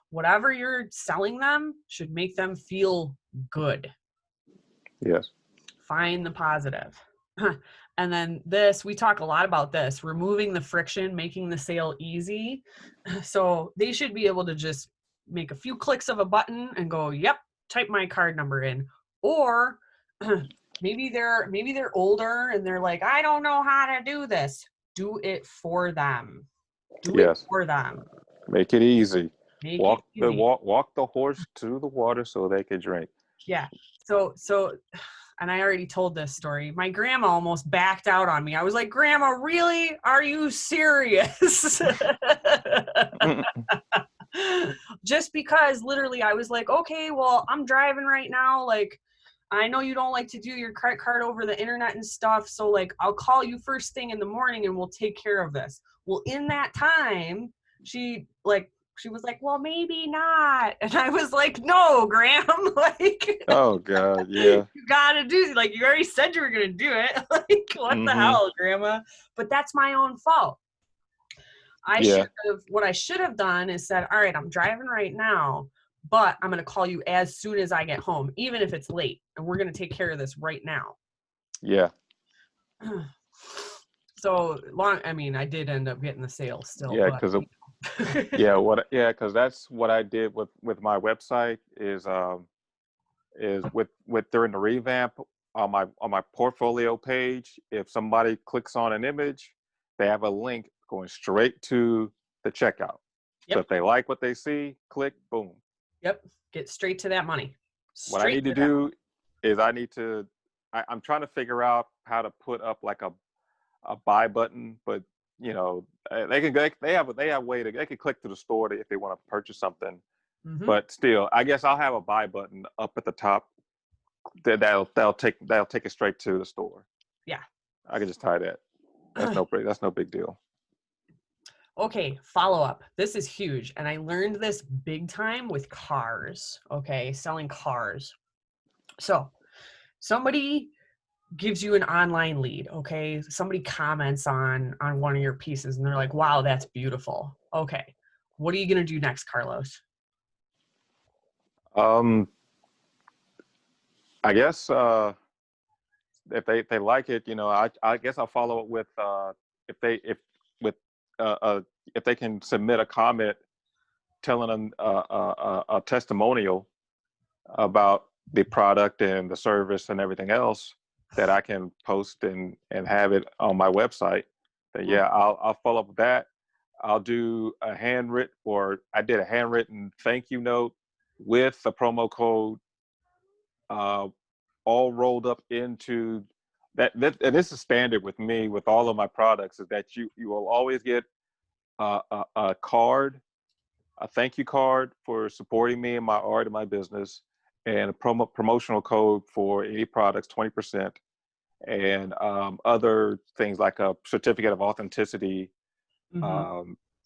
[SPEAKER 1] Whatever you're selling them should make them feel good.
[SPEAKER 2] Yes.
[SPEAKER 1] Find the positive. And then this, we talk a lot about this, removing the friction, making the sale easy. So they should be able to just make a few clicks of a button and go, yep, type my card number in. Or maybe they're older and they're like, I don't know how to do this. Do it for them. Do it
[SPEAKER 2] Yes.
[SPEAKER 1] for them.
[SPEAKER 2] Make it easy.
[SPEAKER 1] Make it easy.
[SPEAKER 2] Walk the horse to the water so they can drink.
[SPEAKER 1] Yeah. So and I already told this story. My grandma almost backed out on me. I was like, Grandma, really? Are you serious? Just because literally I was like, okay, well, I'm driving right now. Like, I know you don't like to do your credit card over the internet and stuff. So like, I'll call you first thing in the morning and we'll take care of this. Well, in that time, she was like, well, maybe not. And I was like, no, Graham, like,
[SPEAKER 2] Oh God, yeah.
[SPEAKER 1] you gotta do, like, you already said you were gonna do it. Like, what the hell, Grandma? But that's my own fault. What I should have done is said, all right, I'm driving right now, but I'm gonna call you as soon as I get home, even if it's late, and we're gonna take care of this right now.
[SPEAKER 2] Yeah.
[SPEAKER 1] So long, I mean, I did end up getting the sale still.
[SPEAKER 2] Yeah,
[SPEAKER 1] but,
[SPEAKER 2] because because that's what I did with my website is with during the revamp on my portfolio page. If somebody clicks on an image, they have a link going straight to the checkout.
[SPEAKER 1] Yep.
[SPEAKER 2] So if they like what they see, click, boom.
[SPEAKER 1] Yep. Get straight to that money.
[SPEAKER 2] What I need to do is I'm trying to figure out how to put up like a buy button, but you know, they have a way they can click to the store if they want to purchase something. But still, I guess I'll have a buy button up at the top that'll take it straight to the store.
[SPEAKER 1] Yeah.
[SPEAKER 2] I can just tie that. That's no big deal.
[SPEAKER 1] Okay, follow up. This is huge. And I learned this big time with cars, okay, selling cars. So somebody gives you an online lead, okay? Somebody comments on one of your pieces and they're like, wow, that's beautiful. Okay, what are you going to do next, Carlos?
[SPEAKER 2] I guess if they like it, you know, I guess I'll follow it with if they can submit a comment telling them a testimonial about the product and the service and everything else that I can post and have it on my website. Then yeah, I'll follow up with that. I'll do I did a handwritten thank you note with a promo code all rolled up into that. And this is standard with me with all of my products, is that you will always get a card, a thank you card for supporting me and my art and my business, and a promotional code for any products, 20%, and other things like a certificate of authenticity,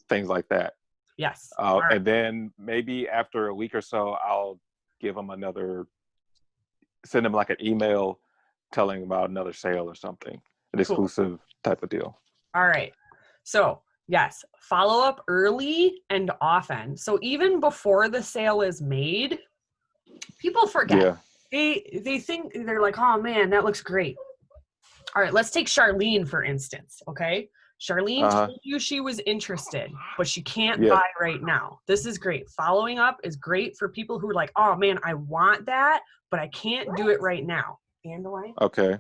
[SPEAKER 2] things like that.
[SPEAKER 1] Yes.
[SPEAKER 2] And then maybe after a week or so, I'll give them send them like an email telling about another sale or something, an exclusive type of deal. All
[SPEAKER 1] right. So yes, follow up early and often. So even before the sale is made, people forget.
[SPEAKER 2] Yeah.
[SPEAKER 1] They think, they're like, oh man, that looks great. All right, let's take Charlene, for instance, okay? Charlene told you she was interested, but she can't buy right now. This is great. Following up is great for people who are like, oh man, I want that, but I can't do it right now. Dandelion?
[SPEAKER 2] Okay.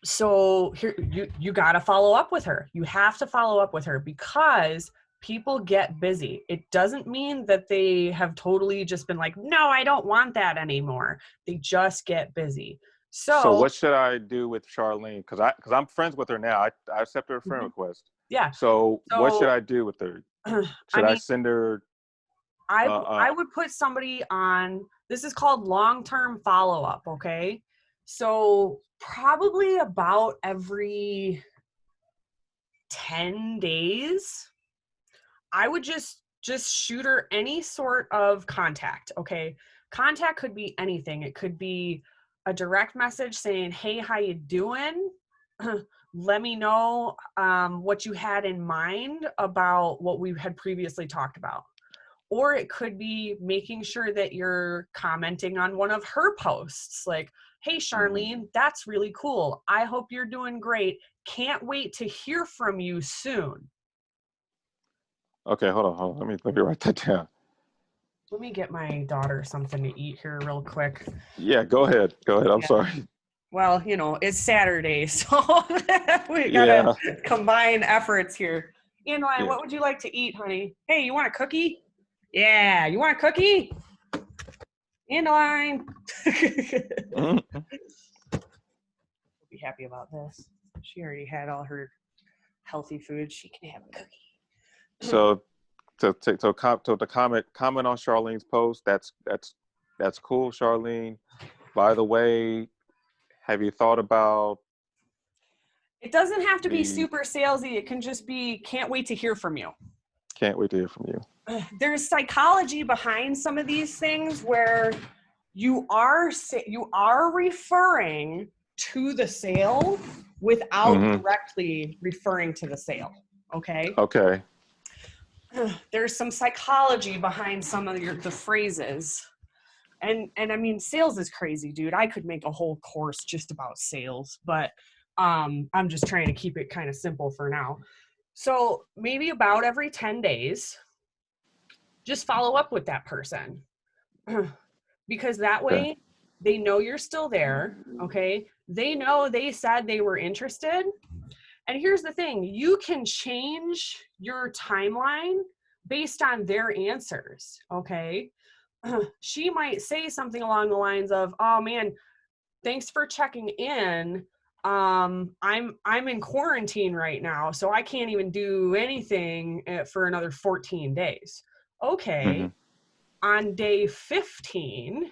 [SPEAKER 1] So here, you got to follow up with her. You have to follow up with her because people get busy. It doesn't mean that they have totally just been like, no, I don't want that anymore. They just get busy. So
[SPEAKER 2] what should I do with Charlene? Because I'm friends with her now. I accepted her friend request.
[SPEAKER 1] Yeah.
[SPEAKER 2] So what should I do with her? Should I send her?
[SPEAKER 1] I would put somebody on. This is called long-term follow-up. Okay. So probably about every 10 days, I would just shoot her any sort of contact. Okay. Contact could be anything. It could be a direct message saying, hey, how you doing? Let me know what you had in mind about what we had previously talked about. Or it could be making sure that you're commenting on one of her posts, like, hey, Charlene, that's really cool. I hope you're doing great. Can't wait to hear from you soon.
[SPEAKER 2] Okay, hold on. Let me write that down.
[SPEAKER 1] Let me get my daughter something to eat here real quick.
[SPEAKER 2] Yeah, go ahead. Go ahead. I'm
[SPEAKER 1] Yeah.
[SPEAKER 2] sorry.
[SPEAKER 1] Well, you know, it's Saturday, so we gotta
[SPEAKER 2] Yeah.
[SPEAKER 1] combine efforts here. Andline,
[SPEAKER 2] Yeah.
[SPEAKER 1] what would you like to eat, honey? Hey, you want a cookie? Yeah, you want a cookie? Andline.
[SPEAKER 2] Mhm.
[SPEAKER 1] Be happy about this. She already had all her healthy food. She can have a cookie.
[SPEAKER 2] So to comment on Charlene's post. That's cool, Charlene. By the way, have you thought about
[SPEAKER 1] It doesn't have to be
[SPEAKER 2] the?
[SPEAKER 1] super salesy. It can just be, can't wait to hear from you.
[SPEAKER 2] Can't wait to hear from you.
[SPEAKER 1] There's psychology behind some of these things where you are referring to the sale without
[SPEAKER 2] Mm-hmm.
[SPEAKER 1] directly referring to the sale. Okay.
[SPEAKER 2] Okay.
[SPEAKER 1] There's some psychology behind some of the phrases. And I mean, sales is crazy, dude. I could make a whole course just about sales, but I'm just trying to keep it kind of simple for now. So maybe about every 10 days, just follow up with that person. Because that
[SPEAKER 2] Okay.
[SPEAKER 1] way they know you're still there. Okay. They know they said they were interested. And here's the thing, you can change your timeline based on their answers. Okay. She might say something along the lines of, oh man, thanks for checking in. I'm in quarantine right now, so I can't even do anything for another 14 days. Okay.
[SPEAKER 2] Mm-hmm.
[SPEAKER 1] On day 15,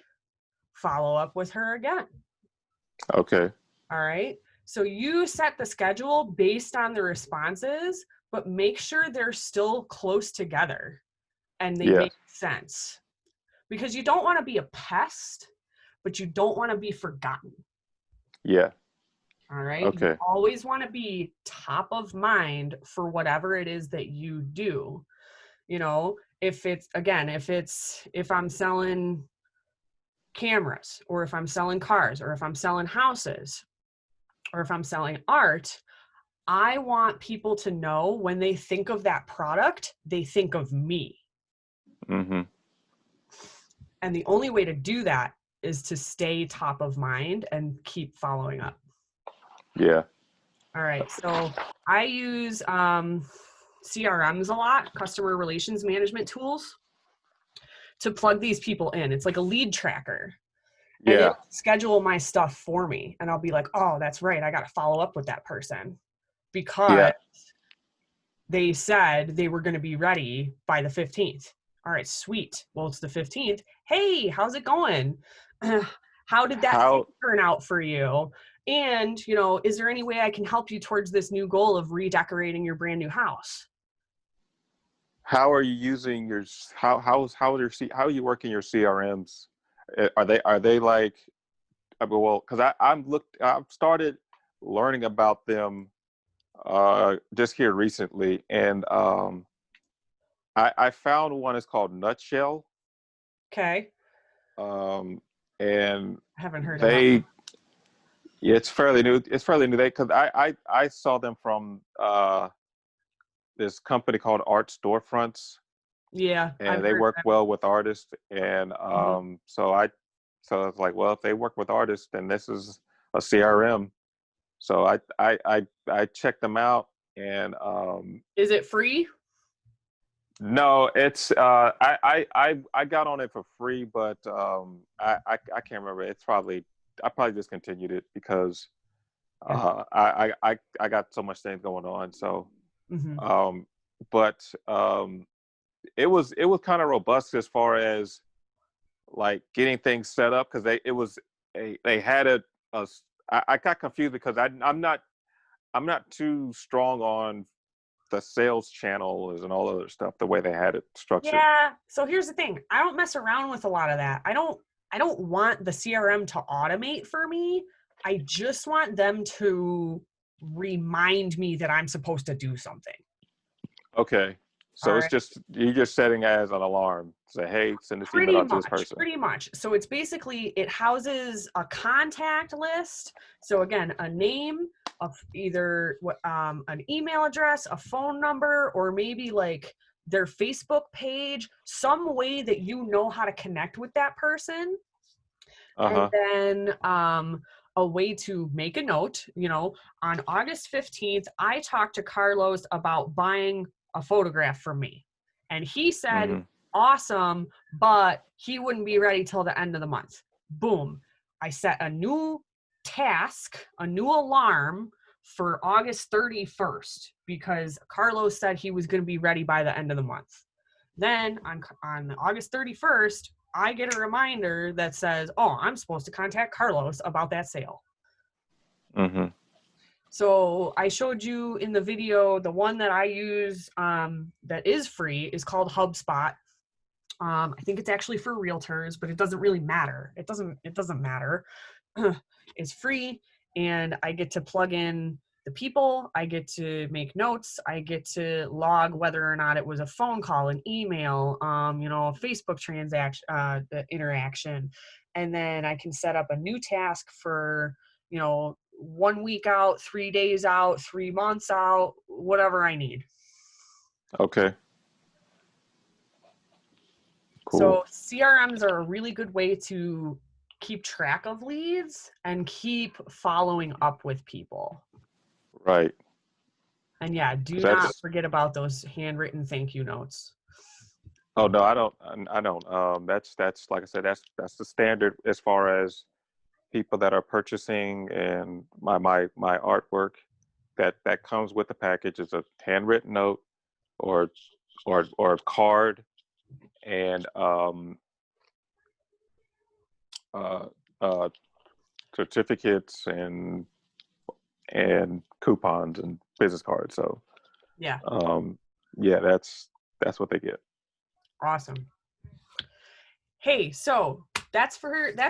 [SPEAKER 1] follow up with her again.
[SPEAKER 2] Okay.
[SPEAKER 1] All right. So you set the schedule based on the responses, but make sure they're still close together and they
[SPEAKER 2] Yeah.
[SPEAKER 1] make sense, because you don't want to be a pest, but you don't want to be forgotten.
[SPEAKER 2] Yeah.
[SPEAKER 1] All right. You
[SPEAKER 2] Okay.
[SPEAKER 1] always want to be top of mind for whatever it is that you do. You know, if I'm selling cameras, or if I'm selling cars, or if I'm selling houses, or if I'm selling art, I want people to know when they think of that product, they think of me.
[SPEAKER 2] Mm-hmm.
[SPEAKER 1] And the only way to do that is to stay top of mind and keep following up.
[SPEAKER 2] Yeah.
[SPEAKER 1] All right. So I use CRMs a lot, customer relations management tools, to plug these people in. It's like a lead tracker. And
[SPEAKER 2] Yeah.
[SPEAKER 1] it'll schedule my stuff for me. And I'll be like, oh, that's right. I got to follow up with that person because
[SPEAKER 2] Yeah.
[SPEAKER 1] they said they were going to be ready by the 15th. All right, sweet. Well, it's the 15th. Hey, how's it going? How did that
[SPEAKER 2] How
[SPEAKER 1] turn out for you? And, you know, is there any way I can help you towards this new goal of redecorating your brand new house?
[SPEAKER 2] how are you using your how are you working your CRMs? Are they like well, because I've started learning about them just here recently, and I found one. It's called Nutshell,
[SPEAKER 1] Okay.
[SPEAKER 2] and
[SPEAKER 1] I haven't heard of that.
[SPEAKER 2] they yeah, it's fairly new. It's fairly new. They because I saw them from this company called Art Storefronts,
[SPEAKER 1] Yeah, I've
[SPEAKER 2] and they
[SPEAKER 1] heard
[SPEAKER 2] work
[SPEAKER 1] of
[SPEAKER 2] well with artists. And
[SPEAKER 1] that. Hmm.
[SPEAKER 2] so I was like, well, if they work with artists, then this is a CRM. So I checked them out, and
[SPEAKER 1] Is it free?
[SPEAKER 2] no, it's I got on it for free, but I can't remember. I probably discontinued it because
[SPEAKER 1] Okay.
[SPEAKER 2] I got so much things going on. So
[SPEAKER 1] Hmm.
[SPEAKER 2] um, but it was kind of robust as far as like getting things set up because they had I got confused because I'm not too strong on the sales channels and all other stuff the way they had it structured.
[SPEAKER 1] Yeah. So here's the thing. I don't mess around with a lot of that. I don't want the CRM to automate for me. I just want them to remind me that I'm supposed to do something.
[SPEAKER 2] Okay,
[SPEAKER 1] All
[SPEAKER 2] So it's
[SPEAKER 1] right.
[SPEAKER 2] just you're just setting as an alarm. Say, hey, send this email
[SPEAKER 1] Pretty
[SPEAKER 2] out to this
[SPEAKER 1] much,
[SPEAKER 2] person.
[SPEAKER 1] pretty much. So it's basically, it houses a contact list. So again, a name of either an email address, a phone number, or maybe like their Facebook page, some way that you know how to connect with that person. And
[SPEAKER 2] Uh-huh.
[SPEAKER 1] then a way to make a note, on August 15th, I talked to Carlos about buying a photograph from me. And he said,
[SPEAKER 2] Mm-hmm.
[SPEAKER 1] awesome, but he wouldn't be ready till the end of the month. Boom. I set a new task, a new alarm for August 31st because Carlos said he was going to be ready by the end of the month. Then on August 31st, I get a reminder that says, oh, I'm supposed to contact Carlos about that sale.
[SPEAKER 2] Mm-hmm.
[SPEAKER 1] So I showed you in the video, the one that I use that is free is called HubSpot. I think it's actually for realtors, but it doesn't really matter. It doesn't matter. It's free, and I get to plug in the people. I get to make notes. I get to log whether or not it was a phone call, an email, a Facebook transaction, the interaction, and then I can set up a new task for 1 week out, 3 days out, 3 months out, whatever I need.
[SPEAKER 2] Okay.
[SPEAKER 1] So
[SPEAKER 2] Cool.
[SPEAKER 1] CRMs are a really good way to keep track of leads and keep following up with people.
[SPEAKER 2] Right.
[SPEAKER 1] And yeah, do
[SPEAKER 2] 'Cause
[SPEAKER 1] not
[SPEAKER 2] that's
[SPEAKER 1] forget about those handwritten thank you notes.
[SPEAKER 2] oh no, I don't. I don't. That's like I said. That's the standard as far as people that are purchasing and my artwork. That comes with the package is a handwritten note or or a card and uh, uh, certificates and coupons and business cards. So
[SPEAKER 1] Yeah,
[SPEAKER 2] yeah, that's what they get.
[SPEAKER 1] awesome. Hey, so that's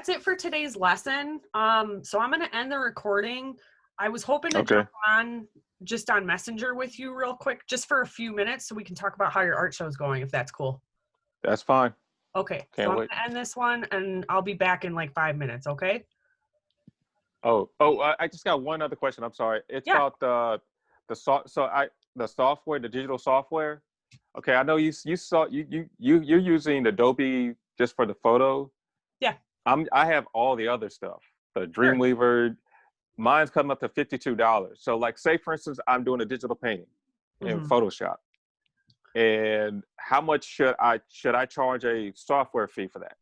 [SPEAKER 1] it for today's lesson. So I'm gonna end the recording. I was hoping to
[SPEAKER 2] Okay,
[SPEAKER 1] jump on just on Messenger with you real quick, just for a few minutes, so we can talk about how your art show's going, if that's cool.
[SPEAKER 2] that's fine.
[SPEAKER 1] Okay, so
[SPEAKER 2] Can't
[SPEAKER 1] I'm
[SPEAKER 2] wait.
[SPEAKER 1] gonna end this one, and I'll be back in like 5 minutes. Okay?
[SPEAKER 2] I just got one other question. I'm sorry. It's
[SPEAKER 1] Yeah.
[SPEAKER 2] about the software, the digital software. Okay, I know you're using Adobe just for the photo.
[SPEAKER 1] Yeah.
[SPEAKER 2] I have all the other stuff. The
[SPEAKER 1] Sure.
[SPEAKER 2] Dreamweaver, mine's coming up to $52. So like say for instance, I'm doing a digital painting in
[SPEAKER 1] Mhm.
[SPEAKER 2] Photoshop. And how much should I charge a software fee for that?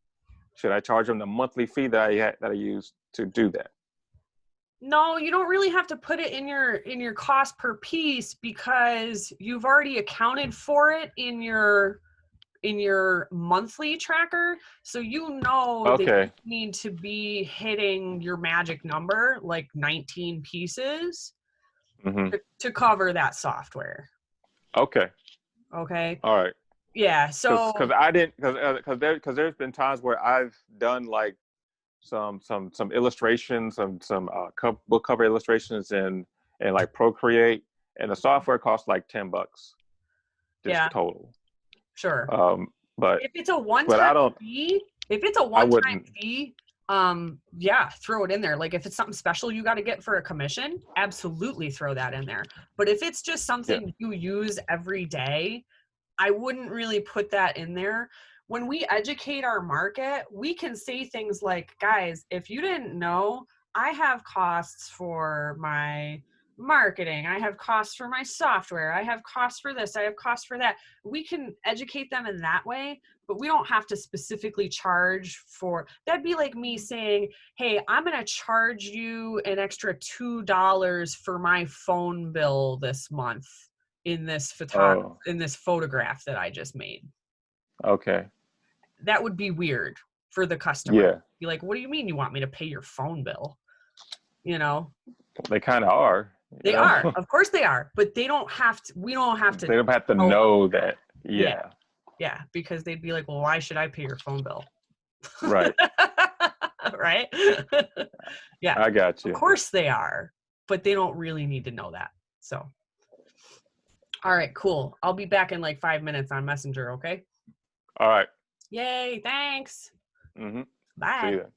[SPEAKER 2] Should I charge them the monthly fee that I use to do that?
[SPEAKER 1] No, you don't really have to put it in your cost per piece because you've already accounted for it in your monthly tracker. So you know that you
[SPEAKER 2] Okay.
[SPEAKER 1] need to be hitting your magic number, like 19 pieces,
[SPEAKER 2] Mm-hmm.
[SPEAKER 1] to cover that software.
[SPEAKER 2] Okay.
[SPEAKER 1] Okay.
[SPEAKER 2] All right.
[SPEAKER 1] Yeah.
[SPEAKER 2] Because
[SPEAKER 1] So
[SPEAKER 2] I didn't because there's been times where I've done like some illustrations, some book cover illustrations in like Procreate, and the software costs like $10 just
[SPEAKER 1] yeah,
[SPEAKER 2] total.
[SPEAKER 1] sure.
[SPEAKER 2] Um, but
[SPEAKER 1] If it's a
[SPEAKER 2] but
[SPEAKER 1] one-time
[SPEAKER 2] I don't.
[SPEAKER 1] fee, if it's a
[SPEAKER 2] I
[SPEAKER 1] one-time
[SPEAKER 2] wouldn't.
[SPEAKER 1] fee, yeah, throw it in there. Like if it's something special you got to get for a commission, absolutely throw that in there. But if it's just
[SPEAKER 2] Yeah.
[SPEAKER 1] something you use every day, I wouldn't really put that in there. When we educate our market, we can say things like, guys, if you didn't know, I have costs for my marketing, I have costs for my software, I have costs for this, I have costs for that. We can educate them in that way, but we don't have to specifically charge for that'd be like me saying, hey, I'm going to charge you an extra $2 for my phone bill this month in this
[SPEAKER 2] Oh.
[SPEAKER 1] photograph that I just made.
[SPEAKER 2] Okay.
[SPEAKER 1] That would be weird for the customer.
[SPEAKER 2] Yeah.
[SPEAKER 1] Be like, what do you mean you want me to pay your phone bill? You know,
[SPEAKER 2] They kind of are. You
[SPEAKER 1] they
[SPEAKER 2] know.
[SPEAKER 1] are. Of course they are, but they don't have to, we don't have to
[SPEAKER 2] They don't have to
[SPEAKER 1] tell them.
[SPEAKER 2] know that.
[SPEAKER 1] Yeah.
[SPEAKER 2] Yeah.
[SPEAKER 1] Yeah. Because they'd be like, well, why should I pay your phone bill?
[SPEAKER 2] Right.
[SPEAKER 1] Right. Yeah.
[SPEAKER 2] I got
[SPEAKER 1] Of
[SPEAKER 2] you.
[SPEAKER 1] course they are, but they don't really need to know that. So, All right, cool. I'll be back in like 5 minutes on Messenger, okay?
[SPEAKER 2] All right.
[SPEAKER 1] Yay, thanks.
[SPEAKER 2] Mm-hmm. See
[SPEAKER 1] Bye.
[SPEAKER 2] you then.